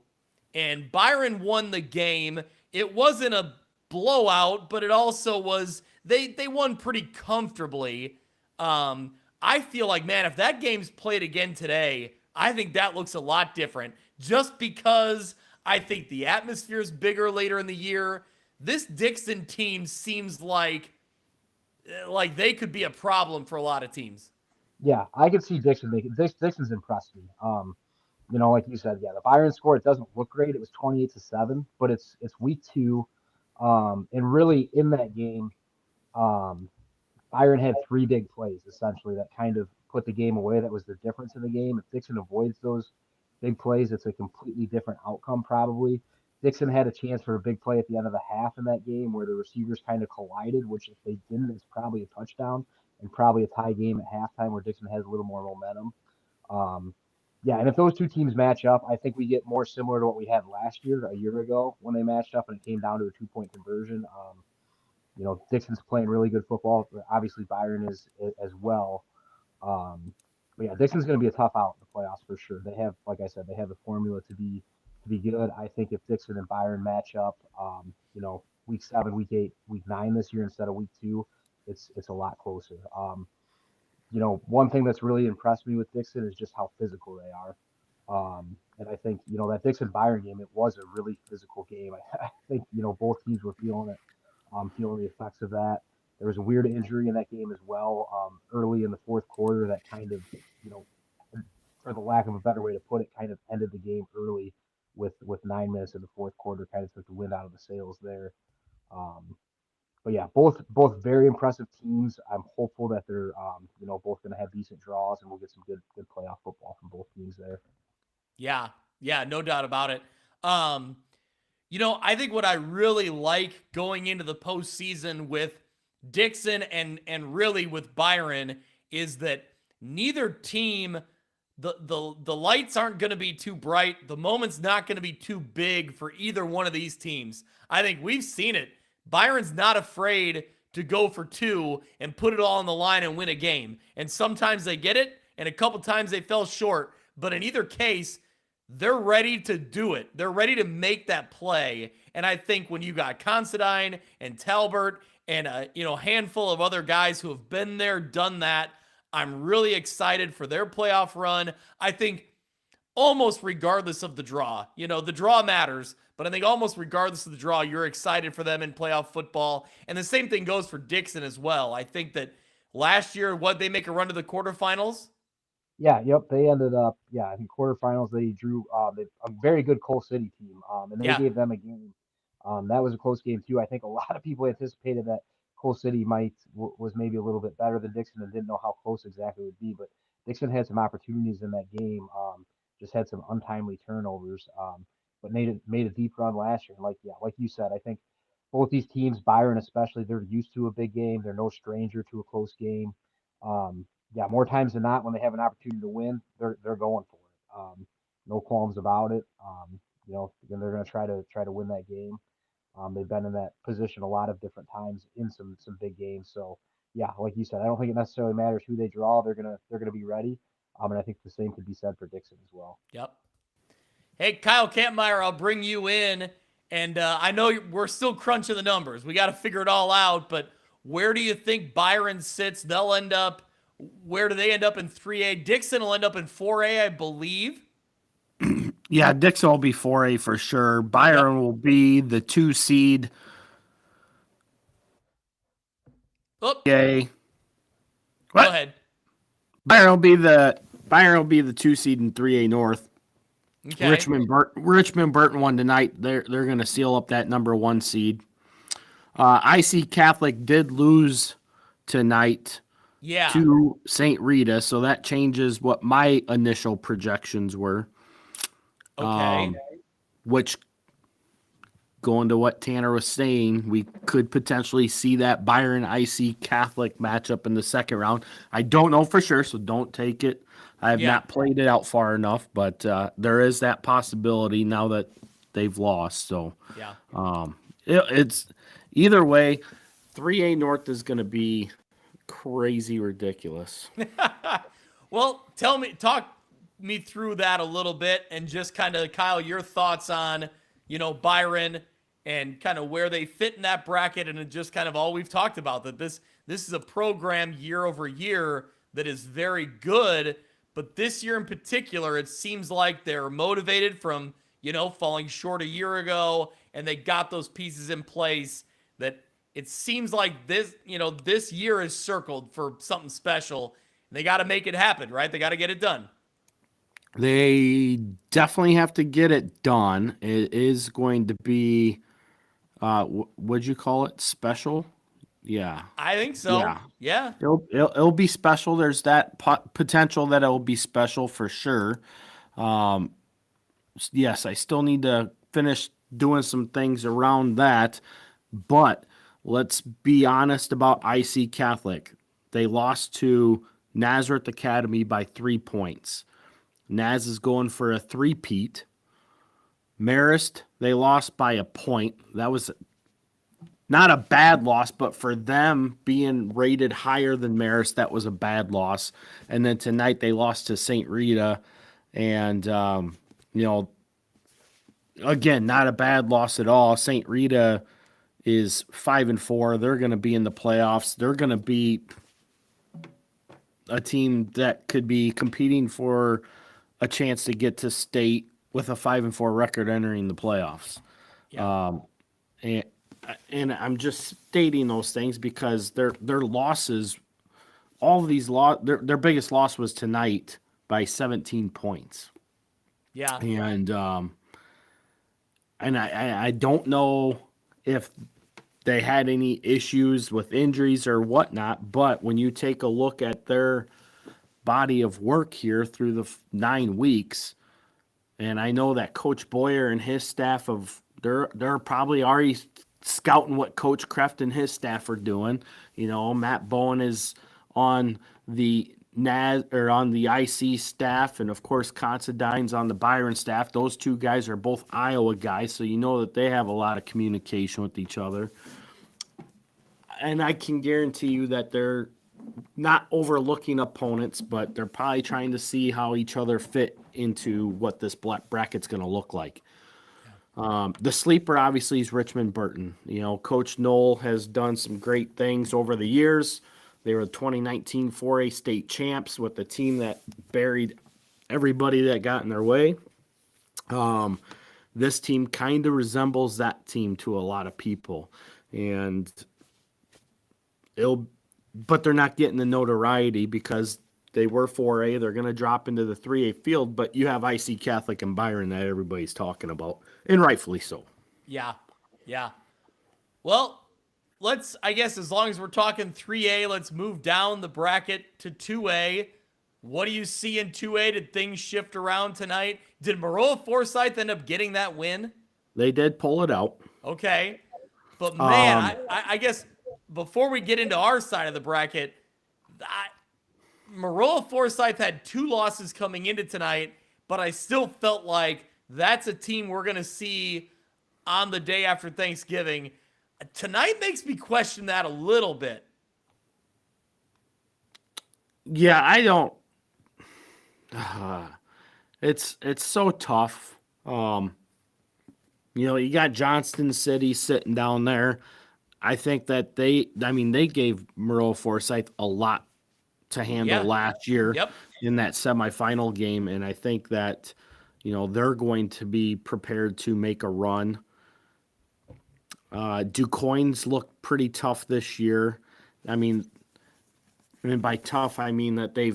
and Byron won the game. It wasn't a blowout, but it also was, they won pretty comfortably. I feel like, man, if that game's played again today, I think that looks a lot different just because I think the atmosphere is bigger later in the year. This Dixon team seems like they could be a problem for a lot of teams. Yeah, I can see Dixon making Dixon's impressed me. Like you said, yeah, the Byron score, it doesn't look great. It was 28-7, but it's week 2. And really in that game, Byron had 3 big plays essentially that kind of put the game away. That was the difference in the game. If Dixon avoids those big plays, it's a completely different outcome probably. Dixon had a chance for a big play at the end of the half in that game where the receivers kind of collided, which if they didn't, it's probably a touchdown and probably a tie game at halftime where Dixon has a little more momentum. Um, yeah, and if those two teams match up, I think we get more similar to what we had last year, a year ago, when they matched up and it came down to a 2-point conversion. Dixon's playing really good football. Obviously, Byron is as well. Um, but yeah, Dixon's going to be a tough out in the playoffs for sure. They have, like I said, they have the formula to be good. I think if Dixon and Byron match up, week 7, week 8, week 9 this year instead of week 2, it's a lot closer. One thing that's really impressed me with Dixon is just how physical they are. And I think, that Dixon Byron game, it was a really physical game. I think, both teams were feeling it, feeling the effects of that. There was a weird injury in that game as well, early in the fourth quarter that kind of, for the lack of a better way to put it, kind of ended the game early with 9 minutes in the fourth quarter, kind of took the wind out of the sails there. But yeah, both very impressive teams. I'm hopeful that they're both going to have decent draws and we'll get some good playoff football from both teams there. Yeah, no doubt about it. I think what I really like going into the postseason with Dixon and really with Byron is that neither team, the lights aren't going to be too bright. The moment's not going to be too big for either one of these teams. I think we've seen it. Byron's not afraid to go for 2 and put it all on the line and win a game. And sometimes they get it, and a couple times they fell short. But in either case, they're ready to do it. They're ready to make that play. And I think when you got Considine and Talbert and a handful of other guys who have been there, done that, I'm really excited for their playoff run. I think almost regardless of the draw, the draw matters, but I think almost regardless of the draw, you're excited for them in playoff football. And the same thing goes for Dixon as well. I think that last year, they make a run to the quarterfinals? Yeah, yep. They ended up, I think quarterfinals. They drew a very good Coal City team, and they gave them a game. That was a close game too. I think a lot of people anticipated that Coal City was maybe a little bit better than Dixon and didn't know how close exactly it would be. But Dixon had some opportunities in that game. Just had some untimely turnovers, but made a deep run last year. And like you said, I think both these teams, Byron especially, they're used to a big game. They're no stranger to a close game. More times than not, when they have an opportunity to win, they're going for it. No qualms about it. Then they're going to try to win that game. They've been in that position a lot of different times in some big games. So yeah, like you said, I don't think it necessarily matters who they draw. They're gonna be ready. And I think the same could be said for Dixon as well. Yep. Hey, Kyle Kampmeyer, I'll bring you in, and I know we're still crunching the numbers. We got to figure it all out, but where do you think Byron sits? Where do they end up in 3A? Dixon will end up in 4A, I believe. Yeah, Dixon will be 4A for sure. Byron will be the 2 seed. Okay. What? Go ahead. Byron will be the 2 seed in 3A North. Okay. Richmond Burton won tonight. They're going to seal up that number 1 seed. IC Catholic did lose tonight to St. Rita, so that changes what my initial projections were. Okay. Which, going to what Tanner was saying, we could potentially see that Byron IC Catholic matchup in the second round. I don't know for sure, so don't take it. I have not played it out far enough, but there is that possibility now that they've lost. So it's either way. 3A North is going to be crazy ridiculous. Well, talk me through that a little bit, and just kind of, Kyle, your thoughts on Byron and kind of where they fit in that bracket, and just kind of all we've talked about, that this is a program year over year that is very good, but this year in particular, it seems like they're motivated from falling short a year ago, and they got those pieces in place that it seems like this year is circled for something special. They got to make it happen, right? They got to get it done. They definitely have to get it done. It is going to be, what'd you call it? Special? Yeah. I think so. Yeah. Yeah. It'll be special. There's that potential that it'll be special for sure. Yes, I still need to finish doing some things around that, but let's be honest about IC Catholic. They lost to Nazareth Academy by 3 points. Naz is going for a three-peat. Marist, they lost by a point. That was not a bad loss, but for them being rated higher than Marist, that was a bad loss. And then tonight they lost to St. Rita, and again, not a bad loss at all. St. Rita is 5-4. They're going to be in the playoffs. They're going to be a team that could be competing for a chance to get to state with a 5-4 record entering the playoffs. Yeah. And I'm just stating those things because their losses, all of these their biggest loss was tonight by 17 points. Yeah. And I don't know if they had any issues with injuries or whatnot, but when you take a look at their body of work here through the 9 weeks, and I know that Coach Boyer and his staff they're probably already scouting what Coach Kreft and his staff are doing. Matt Bowen is on the on the IC staff, and of course Considine's on the Byron staff. Those two guys are both Iowa guys, so you know that they have a lot of communication with each other. And I can guarantee you that they're not overlooking opponents, but they're probably trying to see how each other fit into what this black bracket's going to look like. The sleeper obviously is Richmond Burton. Coach Knoll has done some great things over the years. They were the 2019 4A state champs with the team that buried everybody that got in their way. This team kind of resembles that team to a lot of people, but they're not getting the notoriety because they were 4A. They're going to drop into the 3A field, but you have IC Catholic and Byron that everybody's talking about, and rightfully so. Yeah. Yeah. Well, I guess as long as we're talking 3A, let's move down the bracket to 2A. What do you see in 2A? Did things shift around tonight? Did Maroa Forsyth end up getting that win? They did pull it out. Okay. But man, I guess before we get into our side of the bracket, Maroa Forsyth had 2 losses coming into tonight, but I still felt like that's a team we're going to see on the day after Thanksgiving. Tonight makes me question that a little bit. Yeah, I don't. It's so tough. You got Johnston City sitting down there. I think that they gave Maroa Forsyth a lot to handle last year in that semifinal game, and I think that they're going to be prepared to make a run. DuQuoin's looked pretty tough this year. I mean by tough, I mean that they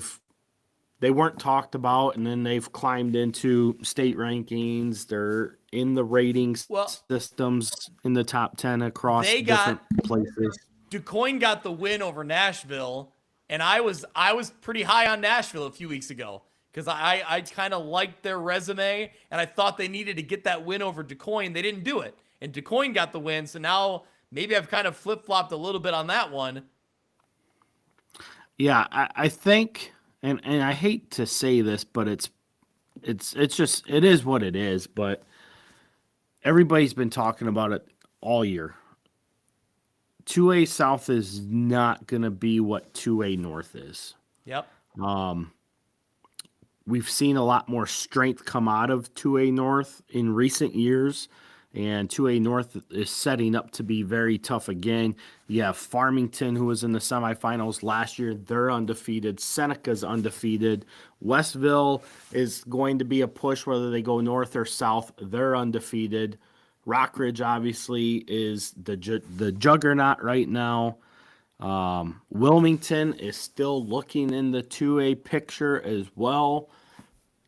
weren't talked about, and then they've climbed into state rankings. They're in the ratings systems in the top 10 across different places. DuQuoin got the win over Nashville, and I was pretty high on Nashville a few weeks ago because I kind of liked their resume, and I thought they needed to get that win over DuQuoin. They didn't do it, and DuQuoin got the win, so now maybe I've kind of flip-flopped a little bit on that one. Yeah, I think, and I hate to say this, but it's just, it is what it is, but everybody's been talking about it all year. 2A South is not going to be what 2A North is. Yep. We've seen a lot more strength come out of 2A North in recent years, and 2A North is setting up to be very tough again. You have Farmington, who was in the semifinals last year. They're undefeated. Seneca's undefeated. Westville is going to be a push whether they go north or south. They're undefeated. Rockridge, obviously, is the juggernaut right now. Wilmington is still looking in the 2A picture as well.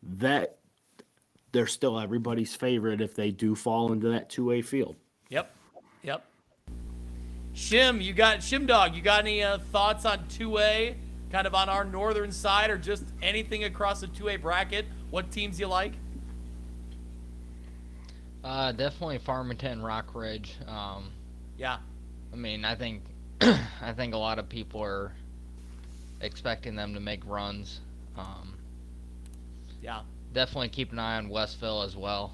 That they're still everybody's favorite if they do fall into that 2A field. Yep. Shimdog, you got any thoughts on 2A, kind of on our northern side, or just anything across the 2A bracket? What teams you like? Definitely Farmington, Rock Ridge. Yeah. I mean, I think I think a lot of people are expecting them to make runs. Yeah. Definitely keep an eye on Westville as well.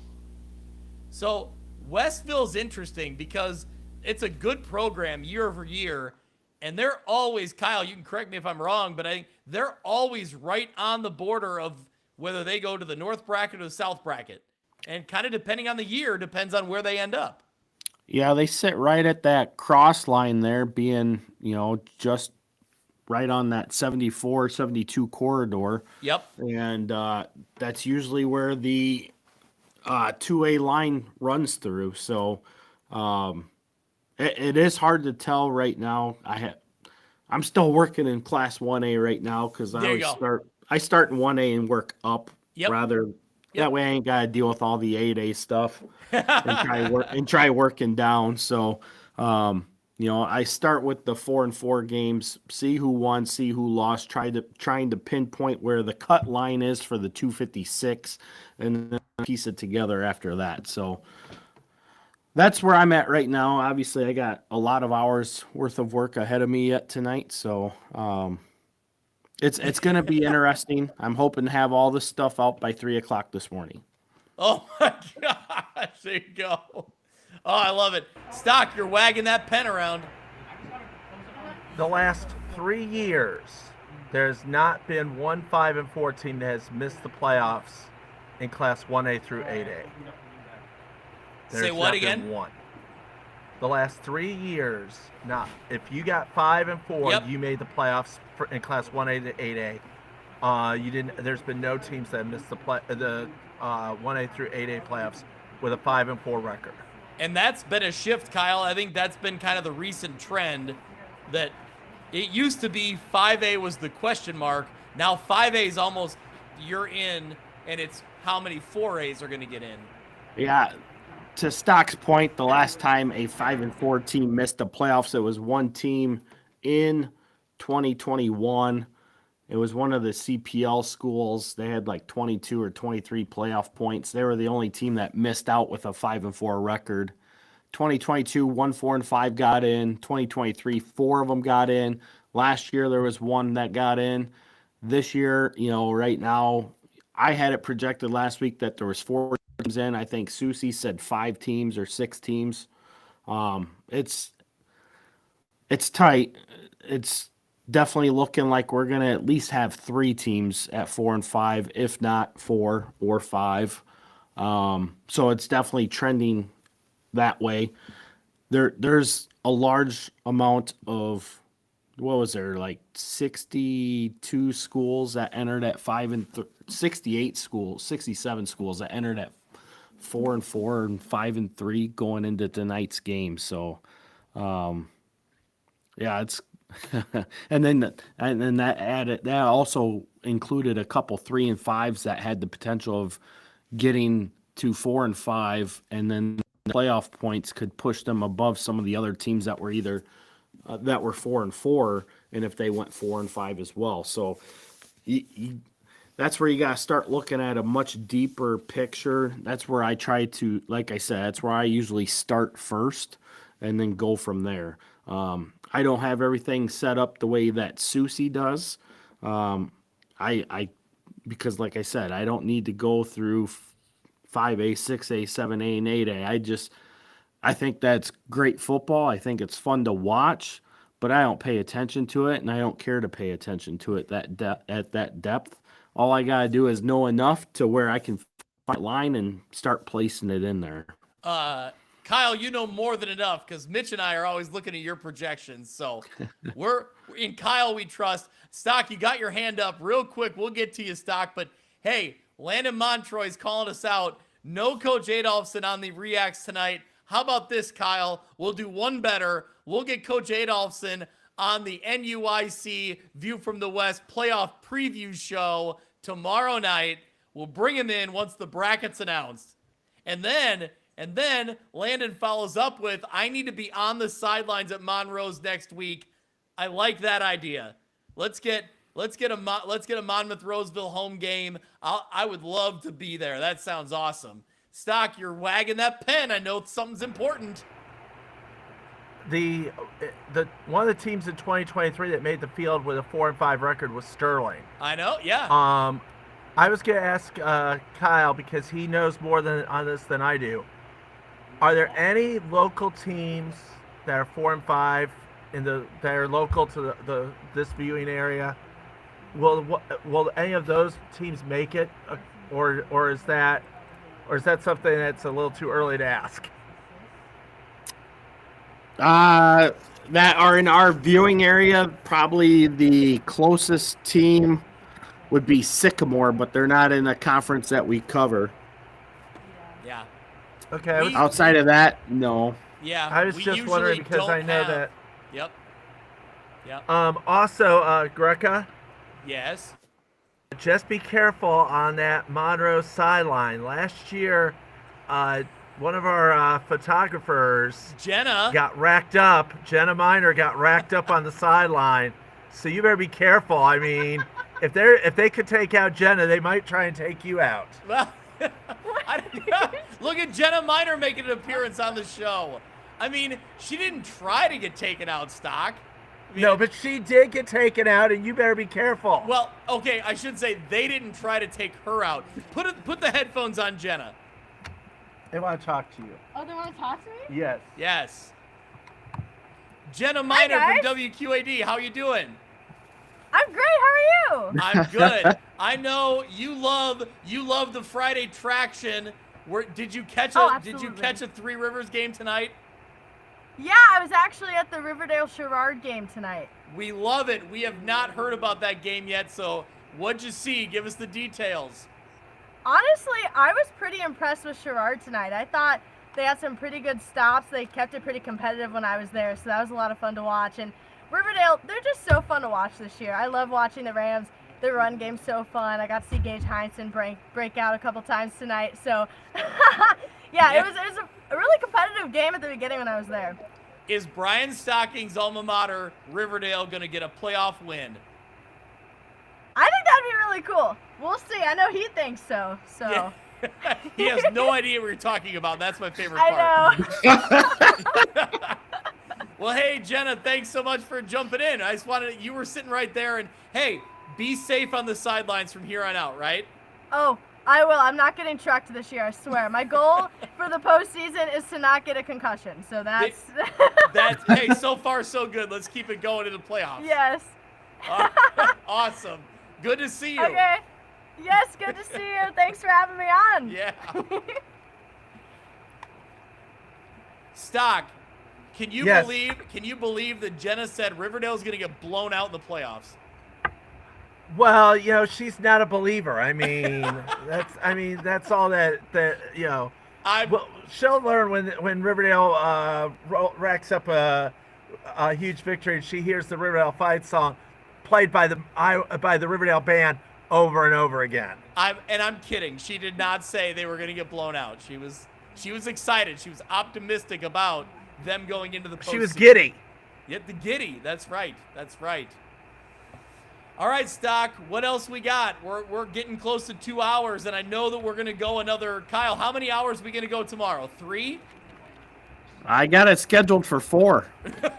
So Westville's interesting because it's a good program year over year, and they're always, Kyle, you can correct me if I'm wrong, but I think they're always right on the border of whether they go to the north bracket or the south bracket. And kind of depending on the year, depends on where they end up. Yeah, they sit right at that cross line there, being, just right on that 74, 72 corridor. Yep. And that's usually where the 2A line runs through. So it is hard to tell right now. I'm still working in Class 1A right now because I start in 1A and work up rather. Yep. That way I ain't got to deal with all the 8A stuff and try working down. So, I start with the 4-4 games, see who won, see who lost, trying to pinpoint where the cut line is for the 256 and then piece it together after that. So that's where I'm at right now. Obviously, I got a lot of hours worth of work ahead of me yet tonight. So, it's going to be interesting. I'm hoping to have all this stuff out by 3:00 this morning. Oh my gosh, there you go. Oh, I love it. Stock, you're wagging that pen around. The last 3 years, there's not been one 5-4 team that has missed the playoffs in Class 1A through 8A. Say what again? One. The last 3 years. Now, if you got 5-4, you made the playoffs in Class 1A to 8A. You didn't. There's been no teams that missed the 1A through 8A playoffs with a 5-4 record. And that's been a shift, Kyle. I think that's been kind of the recent trend that it used to be 5A was the question mark. Now 5A is almost you're in, and it's how many 4As are going to get in. Yeah. To Stock's point, the last time a 5-4 team missed the playoffs, it was one team in 2021. It was one of the CPL schools. They had like 22 or 23 playoff points. They were the only team that missed out with a 5-4 record. 2022, 1-4-5 got in. 2023, 4 of them got in. Last year, there was one that got in. This year, right now, I had it projected last week that there was 4 teams in. I think Susie said 5 teams or 6 teams. It's tight. It's definitely looking like we're going to at least have 3 teams at 4-5, if not 4 or 5. So it's definitely trending that way. There's a large amount of, what was there, like 62 schools that entered at 68 schools, 67 schools that entered at 4-4 and 5-3 going into tonight's game. So, it's and then that also included a couple 3-5s that had the potential of getting to 4-5, and then the playoff points could push them above some of the other teams that were either that were 4-4, and if they went 4-5 as well. So that's where you got to start looking at a much deeper picture. That's where I try to, like I said, that's where I usually start first and then go from there. I don't have everything set up the way that Susie does. Because like I said, I don't need to go through 5A, 6A, 7A, and 8A. I think that's great football. I think it's fun to watch, but I don't pay attention to it, and I don't care to pay attention to it at that depth. All I got to do is know enough to where I can find a line and start placing it in there. Kyle, you know more than enough because Mitch and I are always looking at your projections. So we're in Kyle, we trust. Stock, you got your hand up real quick. We'll get to you, Stock. But hey, Landon Montroy's calling us out. No Coach Adolphson on the REAX tonight. How about this, Kyle? We'll do one better. We'll get Coach Adolphson on the NUIC View from the West playoff preview show tomorrow night. We'll bring him in once the bracket's announced. And then And then Landon follows up with, I need to be on the sidelines at Monroe's next week. I like that idea. Let's get a Monmouth Roseville home game. I would love to be there. That sounds awesome. Stock, you're wagging that pen. I know something's important. The one of the teams in 2023 that made the field with a 4-5 record was Sterling. I know, yeah. I was gonna ask Kyle, because he knows more on this than I do. Are there any local teams that are 4-5 that are local to this viewing area? Will any of those teams make it, or is that something that's a little too early to ask? That are in our viewing area, probably the closest team would be Sycamore, but they're not in a conference that we cover. Yeah. Okay. Outside of that, no. Yeah. I was just wondering, because I know that. Yep. Also, Greca. Yes. Just be careful on that Monroe sideline. Last year, one of our photographers, Jenna, got racked up. Jenna Miner got racked up on the sideline. So you better be careful. I mean, if they could take out Jenna, they might try and take you out. Well, look at Jenna Miner making an appearance on the show. I mean, she didn't try to get taken out, Stock. I mean, no, but she did get taken out, and you better be careful. Well, okay, I should say they didn't try to take her out. Put the headphones on Jenna. They want to talk to you. Oh, they want to talk to me? Yes. Yes. Jenna Miner Hi, from WQAD, how you doing? I'm great. How are you? I'm good. I know you love the Friday traction. Did you catch a Three Rivers game tonight? Yeah, I was actually at the Riverdale Sherrard game tonight. We love it. We have not heard about that game yet, so what'd you see? Give us the details. Honestly, I was pretty impressed with Sherrard tonight. I thought they had some pretty good stops. They kept it pretty competitive when I was there, so that was a lot of fun to watch. And Riverdale, they're just so fun to watch this year. I love watching the Rams. Their run game's so fun. I got to see Gage Heinsohn break out a couple times tonight. So, yeah, it was a really competitive game at the beginning when I was there. Is Brian Stocking's alma mater, Riverdale, going to get a playoff win? I think that'd be really cool. We'll see. I know he thinks so. So. Yeah. He has no idea what you're talking about. That's my favorite part. I know. Well, hey, Jenna, thanks so much for jumping in. I just wanted you were sitting right there, and hey, be safe on the sidelines from here on out, right? Oh, I will. I'm not getting trucked this year, I swear. My goal for the postseason is to not get a concussion. So that's... Hey, so far so good. Let's keep it going to the playoffs. Yes. Awesome. Good to see you. Okay. Yes, good to see you. Thanks for having me on. Yeah. Stock, can you believe that Jenna said Riverdale's going to get blown out in the playoffs? Well, she's not a believer. I mean, that's all that well, she'll learn when Riverdale racks up a huge victory and she hears the Riverdale Fight song played by the Riverdale band over and over again. I'm kidding. She did not say they were going to get blown out. She was excited. She was optimistic about them going into the postseason. She was giddy. Yeah, the giddy. That's right. That's right. All right, Stock, what else we got? We're getting close to 2 hours, and I know that we're going to go another... Kyle, how many hours are we going to go tomorrow? 3? I got it scheduled for 4.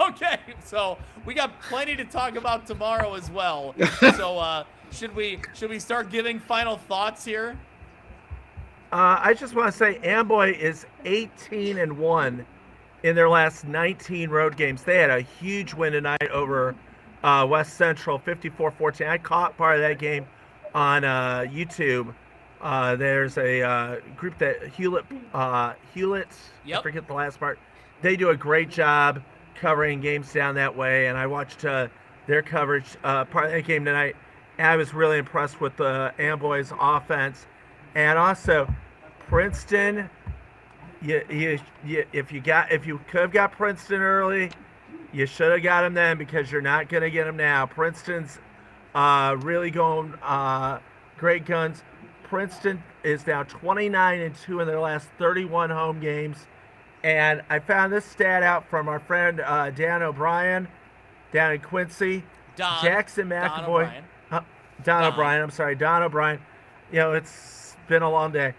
Okay, so we got plenty to talk about tomorrow as well. So should we start giving final thoughts here? I just want to say Amboy is 18-1 in their last 19 road games. They had a huge win tonight over West Central, 54-14. I caught part of that game on YouTube. There's a group that Hewlett, Yep. I forget the last part. They do a great job covering games down that way, and I watched their coverage part of that game tonight, and I was really impressed with the Amboy's offense. And also, Princeton, if you could have got Princeton early, you should have got him then, because you're not going to get him now. Princeton's really going great guns. Princeton is now 29-2 in their last 31 home games. And I found this stat out from our friend Dan O'Brien down in Quincy. Jackson McAvoy. Don O'Brien. I'm sorry, Don O'Brien. It's been a long day.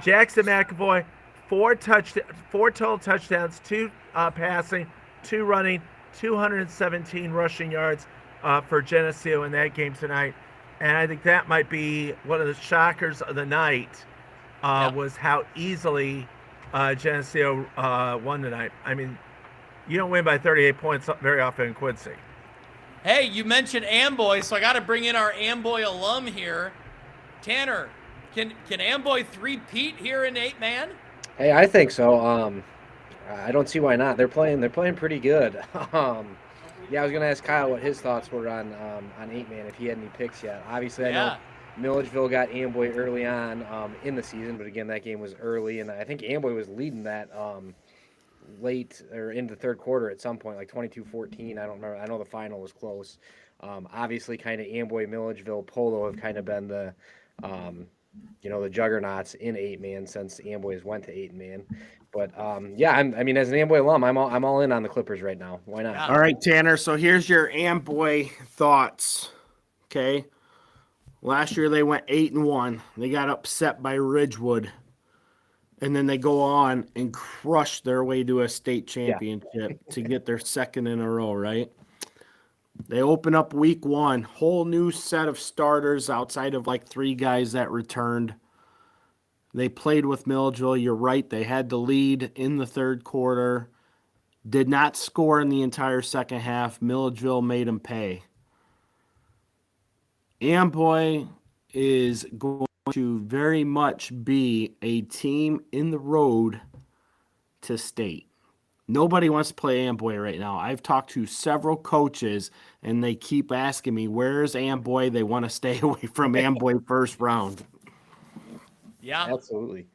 Jackson McAvoy, four total touchdowns, 2 passing, 2 running, 217 rushing yards for Geneseo in that game tonight. And I think that might be one of the shockers of the night was how easily Geneseo won tonight. I mean, you don't win by 38 points very often in Quincy. Hey, you mentioned Amboy, so I got to bring in our Amboy alum here. Tanner, can Amboy three-peat here in 8-man? Hey, I think so. I don't see why not. They're playing pretty good. Yeah, I was gonna ask Kyle what his thoughts were on 8-man, if he had any picks yet. Obviously, I know Milledgeville got Amboy early on in the season, but again, that game was early, and I think Amboy was leading that late or into the third quarter at some point, like 22-14. I don't remember. I know the final was close. Obviously, kind of Amboy, Milledgeville, Polo have kind of been the the juggernauts in 8-man since Amboys went to 8-man. But yeah, I mean, as an Amboy alum, I'm all in on the Clippers right now. Why not? All right, Tanner. So here's your Amboy thoughts. Okay. Last year they went 8-1. They got upset by Ridgewood, and then they go on and crush their way to a state championship to get their second in a row. Right. They open up week 1, whole new set of starters outside of like 3 guys that returned. They played with Milledgeville. You're right. They had the lead in the third quarter. Did not score in the entire second half. Milledgeville made them pay. Amboy is going to very much be a team in the road to state. Nobody wants to play Amboy right now. I've talked to several coaches, and they keep asking me, where's Amboy? They want to stay away from Amboy first round. Yeah, absolutely.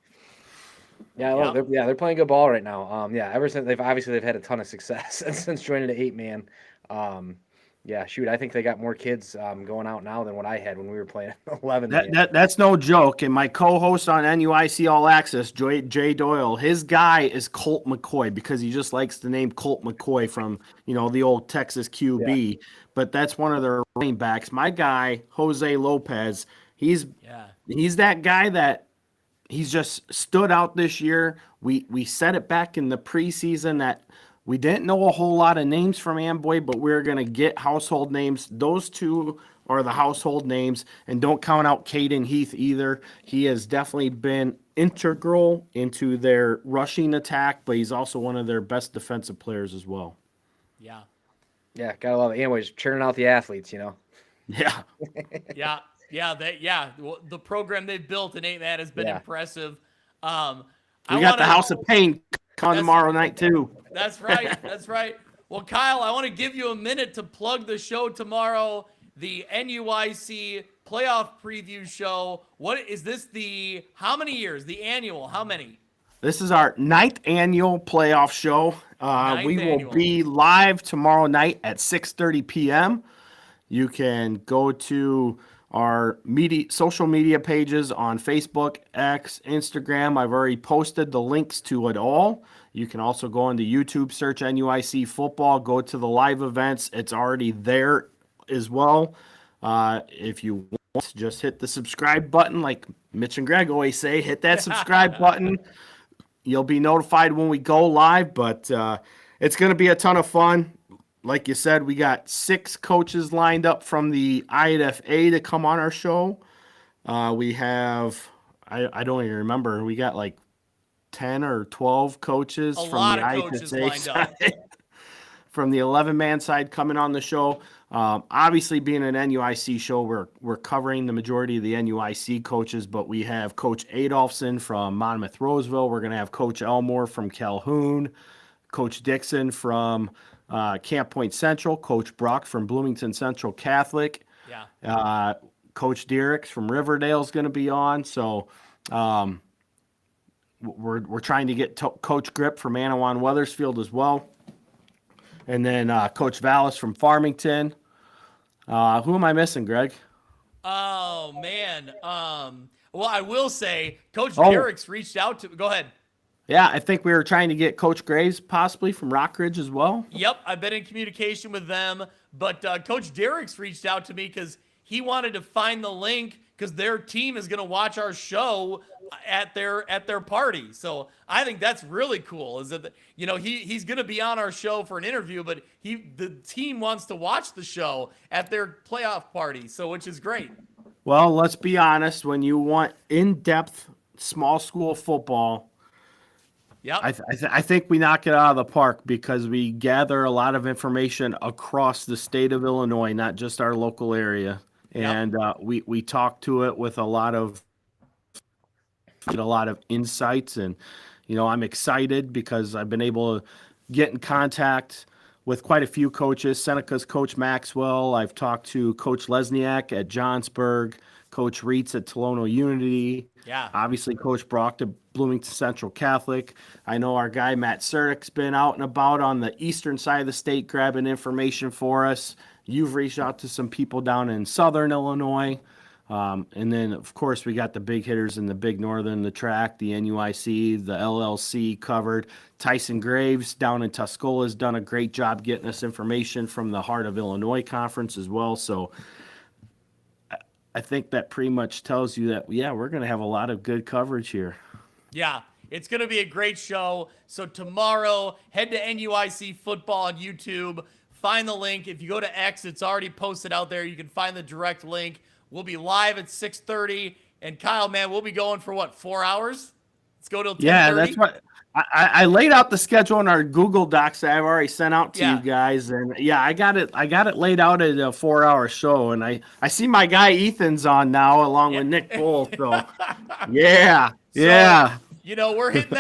Yeah, they're playing good ball right now. Ever since they've had a ton of success since joining the 8-man. I think they got more kids going out now than what I had when we were playing 11. That's no joke. And my co-host on NUIC All Access, Jay Doyle, his guy is Colt McCoy because he just likes the name Colt McCoy from the old Texas QB. Yeah. But that's one of their running backs. My guy, Jose Lopez, he's that guy that he's just stood out this year. We said it back in the preseason that we didn't know a whole lot of names from Amboy, but we're going to get household names. Those 2 are the household names, and don't count out Caden Heath either. He has definitely been integral into their rushing attack, but he's also one of their best defensive players as well. Yeah. Yeah, gotta love it. Amboy's churning out the athletes, Yeah. The program they've built in 8-man has been impressive. We got the House of Pain on tomorrow night too. That's right. That's right. Well, Kyle, I want to give you a minute to plug the show tomorrow, the NUIC playoff preview show. What is this? How many years? The annual? How many? This is our 9th annual playoff show. We will be live tomorrow night at 6:30 p.m. You can go to our social media pages on Facebook, X, Instagram. I've already posted the links to it all. You can also go into YouTube, search NUIC football, go to the live events. It's already there as well. If you want, just hit the subscribe button like Mitch and Greg always say. Hit that subscribe button. You'll be notified when we go live, but it's going to be a ton of fun. Like you said, we got 6 coaches lined up from the IFA to come on our show. We have, I don't even remember, we got like 10 or 12 coaches from the IFA side, from the 11-man side coming on the show. Obviously, being an NUIC show, we're covering the majority of the NUIC coaches, but we have Coach Adolphson from Monmouth Roseville. We're going to have Coach Elmore from Calhoun, Coach Dixon from Camp Point Central, Coach Brock from Bloomington Central Catholic. Coach Diericks from Riverdale is going to be on. So we're trying to get Coach Grip from Anawan Weathersfield as well. And then Coach Vallis from Farmington. Who am I missing, Greg? Oh, man. Well, I will say, Coach Oh. Derrick's reached out to. Go ahead. Yeah, I think we were trying to get Coach Graves possibly from Rockridge as well. Yep, I've been in communication with them, but Coach Derrick's reached out to me because he wanted to find the link because their team is going to watch our show at their party. So I think that's really cool. Is that he's going to be on our show for an interview, but the team wants to watch the show at their playoff party. So which is great. Well, let's be honest. When you want in-depth small school football. Yep. I think we knock it out of the park because we gather a lot of information across the state of Illinois, not just our local area. And we talk to it with a lot of insights. And, I'm excited because I've been able to get in contact with quite a few coaches. Seneca's Coach Maxwell. I've talked to Coach Lesniak at Johnsburg, Coach Reitz at Tolono Unity. Yeah. Obviously, Coach Brock to Bloomington Central Catholic. I know our guy Matt Surdick's been out and about on the eastern side of the state grabbing information for us. You've reached out to some people down in southern Illinois. And then, of course, we got the big hitters in the big northern, the track, the NUIC, the LLC covered. Tyson Graves down in Tuscola has done a great job getting us information from the Heart of Illinois conference as well. So I think that pretty much tells you that, we're going to have a lot of good coverage here. Yeah, it's going to be a great show. So tomorrow, head to NUIC Football on YouTube. Find the link. If you go to X, it's already posted out there. You can find the direct link. We'll be live at 6:30. And Kyle, man, we'll be going for 4 hours? Let's go till 10:30. Yeah, that's what I laid out the schedule in our Google Docs that I've already sent out to you guys. And I got it laid out at a 4-hour show. And I see my guy Ethan's on now along with Nick Bull. So yeah. We're hitting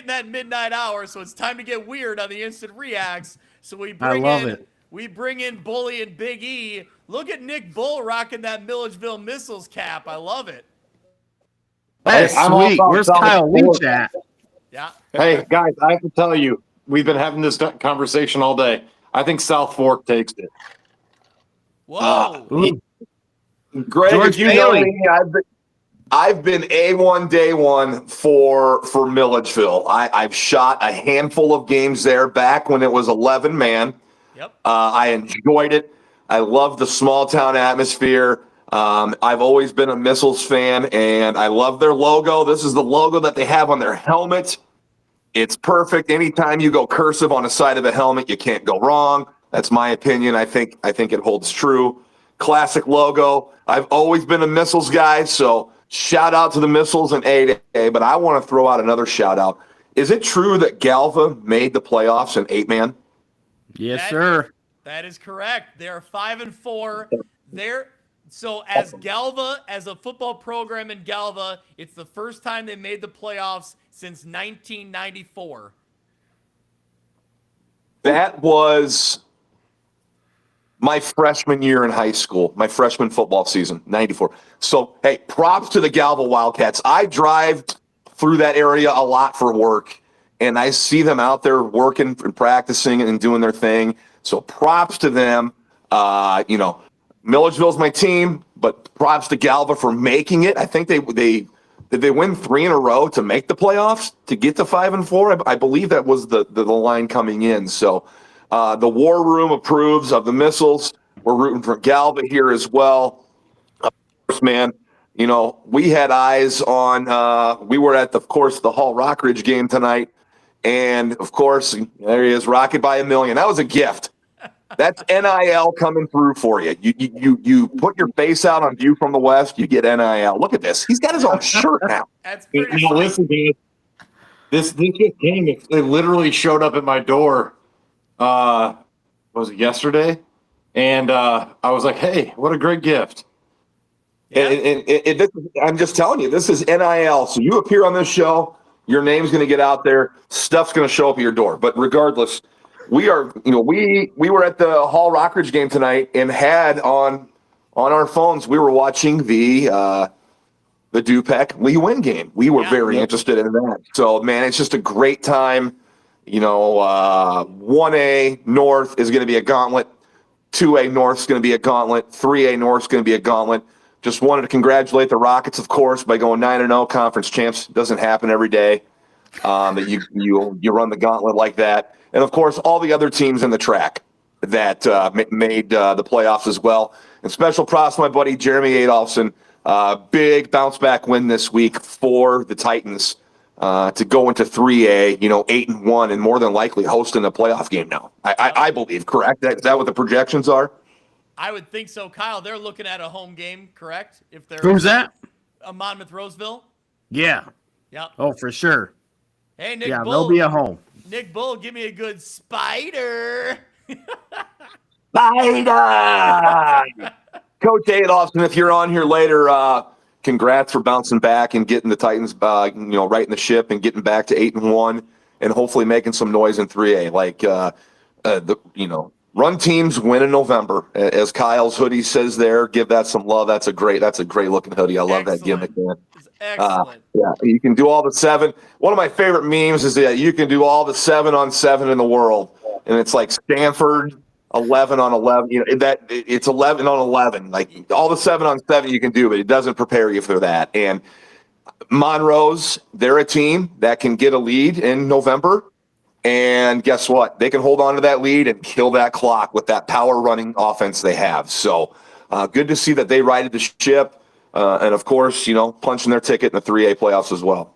that midnight hour, so it's time to get weird on the instant reacts. So we bring in Bully and Big E. Look at Nick Bull rocking that Milledgeville Missiles cap. I love it. That's sweet. Where's Kyle Leach at? Yeah. Hey, guys, I have to tell you, we've been having this conversation all day. I think South Fork takes it. Whoa. Greg, George if you know me, I've been A1 day one for Milledgeville. I've shot a handful of games there back when it was 11-man. Yep. I enjoyed it. I love the small town atmosphere. I've always been a Missiles fan, and I love their logo. This is the logo that they have on their helmet. It's perfect. Anytime you go cursive on the side of a helmet, you can't go wrong. That's my opinion. I think it holds true. Classic logo. I've always been a Missiles guy, so shout out to the Missiles and A, but I want to throw out another shout out. Is it true that Galva made the playoffs in 8-man? Yes, sir. That is correct. They're 5-4. So as Galva, as a football program in Galva, it's the first time they made the playoffs since 1994. That was my freshman year in high school, my freshman football season, 94. So, hey, props to the Galva Wildcats. I drive through that area a lot for work, and I see them out there working and practicing and doing their thing. So props to them. Milledgeville's my team, but props to Galva for making it. I think they did they win 3 in a row to make the playoffs to get to 5-4. I believe that was the line coming in. So the War Room approves of the Missiles. We're rooting for Galva here as well. Of course, man, we had eyes on. We were at the Hall Rockridge game tonight, and of course, there he is, Rocket by a Million. That was a gift. That's NIL coming through for you. You put your face out on View from the West, you get NIL. Look at this. He's got his own shirt now. That's pretty Now listen, guys. This just came. It literally showed up at my door. Was it yesterday? And I was like, "Hey, what a great gift!" Yeah. And I'm just telling you, this is NIL. So you appear on this show, your name's going to get out there, stuff's going to show up at your door. But regardless, we are, we were at the Hall Rockridge game tonight and had on our phones, we were watching the Dupec Lee Win game. We were very interested in that. So, man, it's just a great time. 1A North is going to be a gauntlet. 2A North is going to be a gauntlet. 3A North is going to be a gauntlet. just wanted to congratulate the Rockets, of course, by going 9-0 conference champs. Doesn't happen every day that you run the gauntlet like that. And, of course, all the other teams in the track that made the playoffs as well. And special props to my buddy Jeremy Adolphson. Big bounce-back win this week for the Titans to go into 3A, 8-1, and more than likely hosting a playoff game now. I believe, correct? Is that what the projections are? I would think so, Kyle. They're looking at a home game, correct? If they're Who's that? Monmouth-Roseville? Yeah. Yep. Oh, for sure. Hey, Nick Yeah, Bull. they'll be at home. Nick Bull, give me a good spider. Spider! Coach Adolphson, if you're on here later, congrats for bouncing back and getting the Titans, righting the ship and getting back to 8-1 and hopefully making some noise in 3A. Run teams win in November. As Kyle's hoodie says there, give that some love. That's a great looking hoodie. I love that gimmick, man. Excellent. Yeah, you can do all the 7. One of my favorite memes is that you can do all the 7-on-7 in the world, and it's like Stanford 11-on-11. It's 11-on-11. Like all the 7-on-7 you can do, but it doesn't prepare you for that. And Monroe's, they're a team that can get a lead in November. And guess what? They can hold on to that lead and kill that clock with that power running offense they have. So good to see that they righted the ship. And, of course, punching their ticket in the 3A playoffs as well.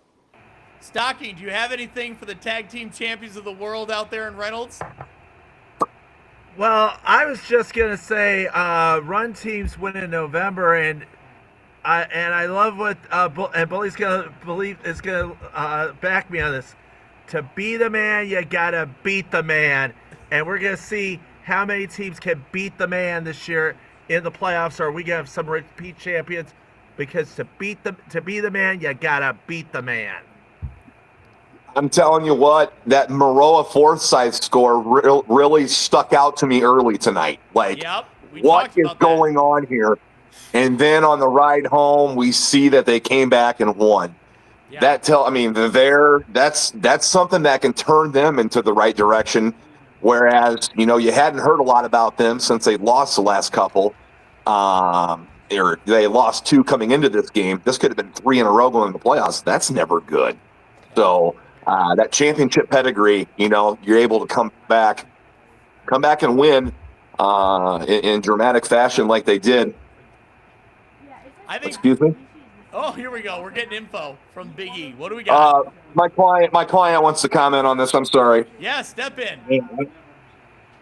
Stocking, do you have anything for the tag team champions of the world out there in Reynolds? Well, I was just going to say run teams win in November, and I love what and Bully's going to back me on this. To be the man, you got to beat the man. And we're going to see how many teams can beat the man this year in the playoffs, or we going to have some repeat champions, because to be the man, you got to beat the man. I'm telling you what, that Maroa Forsyth score really stuck out to me early tonight. What is going on here? And then on the ride home, we see that they came back and won. Yeah. That's something that can turn them into the right direction. Whereas, you hadn't heard a lot about them since they lost the last couple. They lost 2 coming into this game. This could have been 3 in a row going in the playoffs. That's never good. So that championship pedigree, you're able to come back and win in dramatic fashion like they did. Excuse me? Oh, here we go. We're getting info from Big E. What do we got? My client wants to comment on this. I'm sorry. Yeah, step in.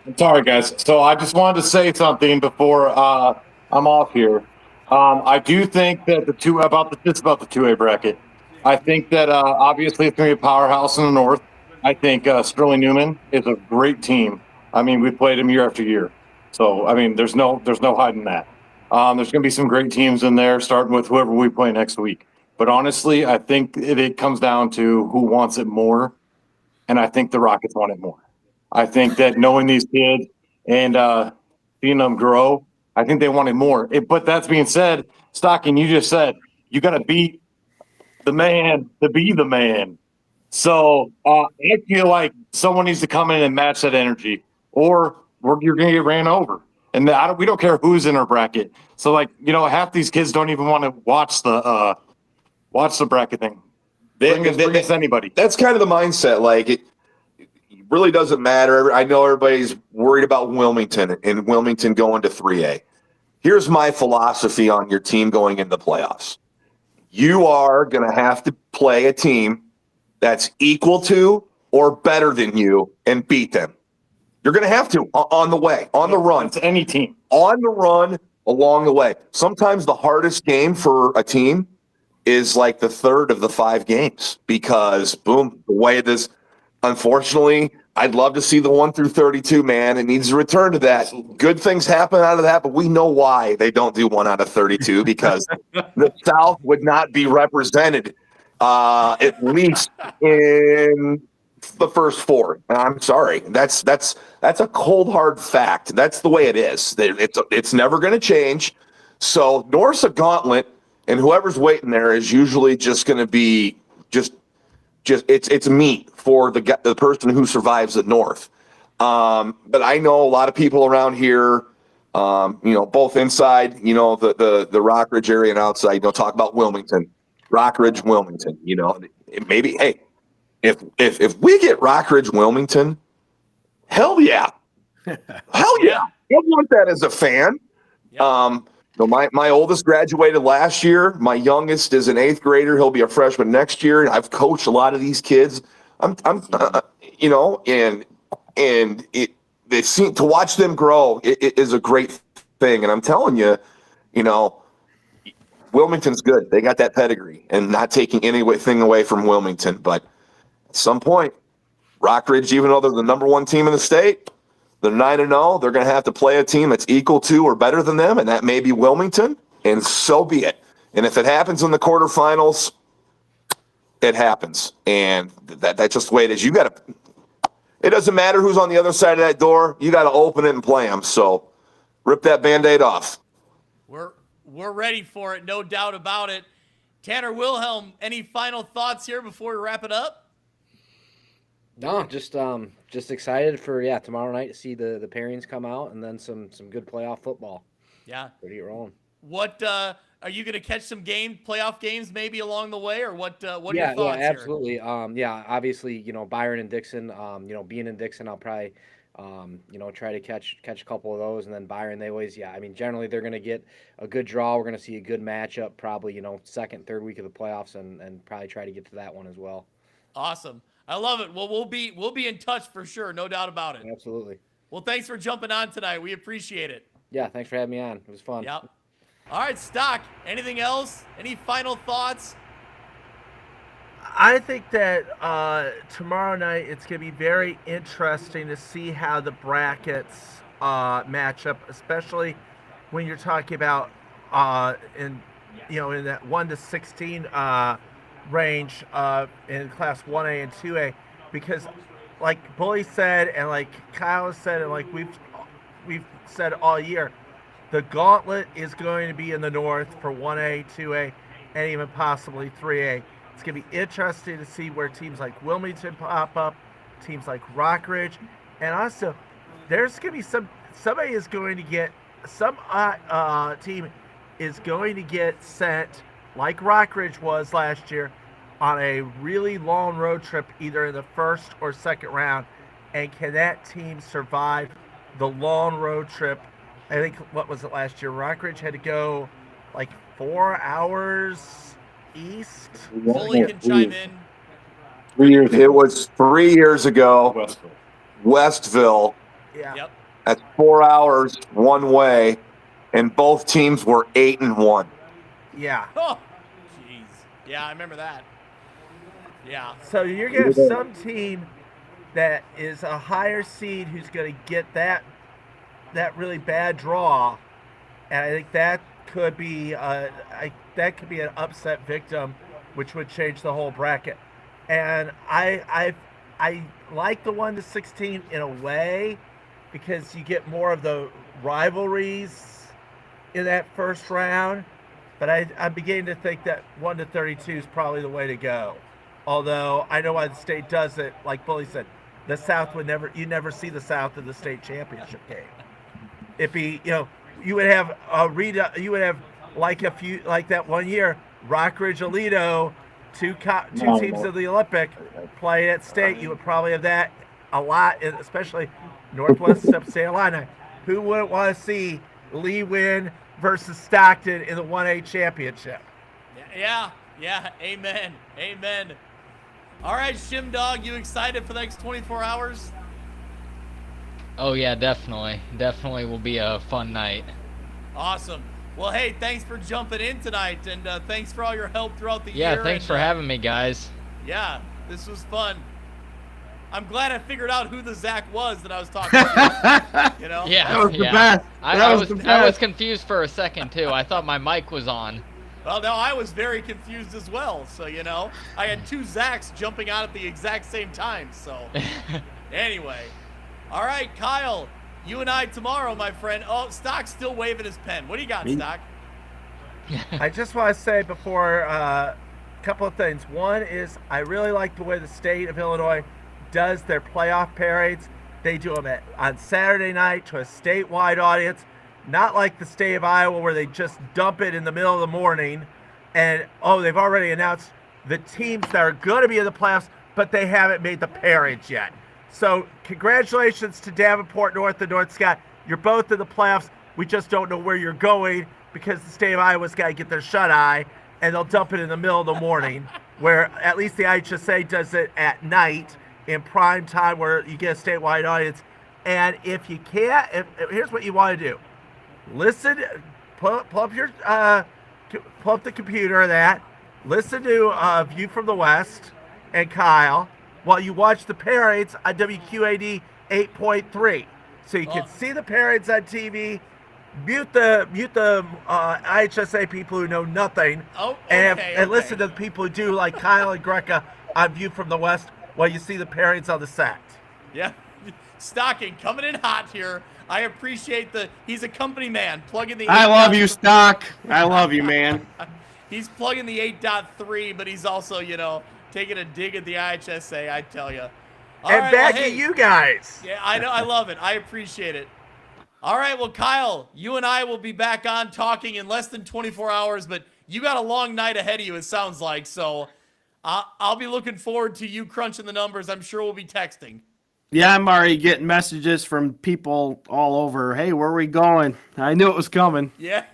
I'm sorry, guys. So I just wanted to say something before I'm off here. I do think that the 2A bracket. I think that obviously it's going to be a powerhouse in the North. I think Sterling Newman is a great team. I mean, we played him year after year. So, I mean, there's no hiding that. There's going to be some great teams in there, starting with whoever we play next week. But honestly, I think it comes down to who wants it more, and I think the Rockets want it more. I think that knowing these kids and seeing them grow, I think they want it more. But that's being said, Stocking, you just said you got to beat the man to be the man. So I feel like someone needs to come in and match that energy, or you're going to get ran over. And we don't care who's in our bracket. So, half these kids don't even want to watch the bracket thing. Bring us anybody. That's kind of the mindset. It really doesn't matter. I know everybody's worried about Wilmington and Wilmington going to 3A. Here's my philosophy on your team going into the playoffs. You are going to have to play a team that's equal to or better than you and beat them. You're going to have to on the way, on the run. It's any team. On the run, along the way. Sometimes the hardest game for a team is like the third of the 5 games because, boom, the way this, unfortunately, I'd love to see the 1 through 32, man. It needs to return to that. Good things happen out of that, but we know why they don't do 1 out of 32 because the South would not be represented at least in the first 4. And I'm sorry. That's a cold hard fact. That's the way it is. It's never going to change. So North's a gauntlet, and whoever's waiting there is usually just going to be just it's meat for the person who survives at North. But I know a lot of people around here Both inside, the Rockridge area and outside. Talk about Wilmington, Rockridge, Wilmington. Maybe, hey, if we get Rockridge, Wilmington, hell yeah, hell yeah, I want that as a fan. My oldest graduated last year. My youngest is an 8th grader. He'll be a freshman next year. And I've coached a lot of these kids. They seem to watch them grow. It is a great thing. And I'm telling you, Wilmington's good. They got that pedigree, and not taking anything away from Wilmington. But at some point, Rockridge, even though they're the number 1 team in the state, they're 9-0. They're going to have to play a team that's equal to or better than them, and that may be Wilmington, and so be it. And if it happens in the quarterfinals, it happens. And that's just the way it is. It doesn't matter who's on the other side of that door. You got to open it and play them. So rip that Band-Aid off. We're ready for it, no doubt about it. Tanner Wilhelm, any final thoughts here before we wrap it up? No, just excited for tomorrow night to see the pairings come out, and then some good playoff football. Yeah, ready to get rolling. What are you going to catch some playoff games maybe along the way, or what? What are your thoughts here? Absolutely. Obviously, Byron and Dixon. Being in Dixon, I'll probably try to catch a couple of those, and then Byron. They always generally they're going to get a good draw. We're going to see a good matchup, probably second, third week of the playoffs, and probably try to get to that one as well. Awesome. I love it. Well, we'll be in touch for sure. No doubt about it. Absolutely. Well, thanks for jumping on tonight. We appreciate it. Yeah, thanks for having me on. It was fun. Yep. All right, Stock, anything else? Any final thoughts? I think that tomorrow night it's going to be very interesting to see how the brackets match up, especially when you're talking about in that 1 to 16 range in class 1A and 2A, because like Bully said and like Kyle said and like we've said all year, the gauntlet is going to be in the north for 1A, 2A, and even possibly 3A. It's going to be interesting to see where teams like Wilmington pop up, teams like Rockridge, and also there's going to be somebody is going to get some team is going to get sent like Rockridge was last year on a really long road trip either in the first or second round, and can that team survive the long road trip? I think, what was it last year? Rockridge had to go like 4 hours east. Bully can chime in. 3 years. It was 3 years ago. Westville. Yeah. Yep. That's 4 hours one way, and both teams were 8-1. Yeah. Oh, jeez. Yeah, I remember that. Yeah. So you're going to have some team that is a higher seed who's going to get that really bad draw, and I think that could be an upset victim, which would change the whole bracket. And I like the 1 to 16 in a way because you get more of the rivalries in that first round. But I'm beginning to think that 1 to 32 is probably the way to go. Although I know why the state does it, like Bully said, the South you never see the South in the state championship game. It'd be, you would have like that one year, Rockridge, Aledo, two teams of the Olympic play at state. You would probably have that a lot, especially Northwest Upstate Illini. Who wouldn't want to see Lee win versus Stockton in the 1A championship? Yeah. Amen. All right, Shimdog, you excited for the next 24 hours? Oh, yeah, definitely. Definitely will be a fun night. Awesome. Well, hey, thanks for jumping in tonight, and thanks for all your help throughout the year. Yeah, thanks for having me, guys. Yeah, this was fun. I'm glad I figured out who the Zack was that I was talking to. Yeah, that was the best. I was confused for a second, too. I thought my mic was on. Well, no, I was very confused as well. So, I had two Zacks jumping out at the exact same time. So, anyway. All right, Kyle, you and I tomorrow, my friend. Oh, Stock's still waving his pen. What do you got, Stock? I just want to say before a couple of things. One is I really like the way the state of Illinois does their playoff parades. They do them on Saturday night to a statewide audience. Not like the state of Iowa where they just dump it in the middle of the morning and, they've already announced the teams that are going to be in the playoffs, but they haven't made the pairings yet. So congratulations to Davenport North and North Scott. You're both in the playoffs. We just don't know where you're going because the state of Iowa's got to get their shut-eye, and they'll dump it in the middle of the morning, where at least the IHSA does it at night in prime time where you get a statewide audience. And if you can't, here's what you want to do. Listen, pull up the computer of that. Listen to View from the West and Kyle while you watch the pairings on WQAD 8.3. So you can see the pairings on TV. Mute the IHSA people who know nothing, and listen to the people who do, like Kyle and Greca on View from the West while you see the pairings on the set. Yeah, Stocking coming in hot here. I appreciate he's a company man. Plugging the. I love you, Stock. I love you, man. He's plugging the 8.3, but he's also, taking a dig at the IHSA, I tell you. And back at you guys. Yeah, I know. I love it. I appreciate it. All right, well, Kyle, you and I will be back on talking in less than 24 hours, but you got a long night ahead of you, it sounds like. So I'll be looking forward to you crunching the numbers. I'm sure we'll be texting. Yeah, I'm already getting messages from people all over. Hey, where are we going? I knew it was coming. Yeah.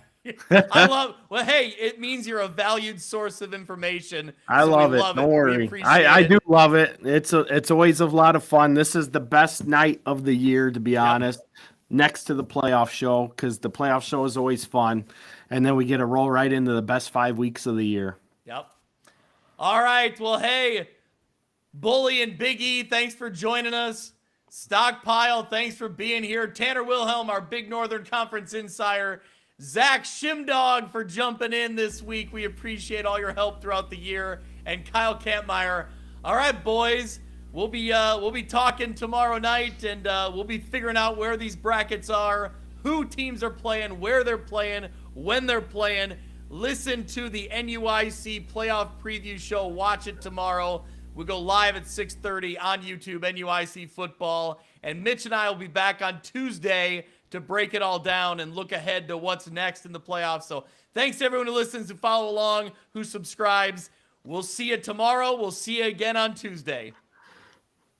Well, hey, it means you're a valued source of information. I love it. Don't worry. I do love it. It's always a lot of fun. This is the best night of the year, to be honest, next to the playoff show, because the playoff show is always fun. And then we get to roll right into the best 5 weeks of the year. Yep. All right. Well, hey, Bully and Big E, thanks for joining us. Stockpile, thanks for being here. Tanner Wilhelm, our Big Northern Conference insider. Zach Shimdog for jumping in this week. We appreciate all your help throughout the year. And Kyle Kampmeyer. All right, boys. We'll be talking tomorrow night, and we'll be figuring out where these brackets are, who teams are playing, where they're playing, when they're playing. Listen to the NUIC playoff preview show. Watch it tomorrow. We go live at 6:30 on YouTube, NUIC football. And Mitch and I will be back on Tuesday to break it all down and look ahead to what's next in the playoffs. So thanks to everyone who listens, who follow along, who subscribes. We'll see you tomorrow. We'll see you again on Tuesday.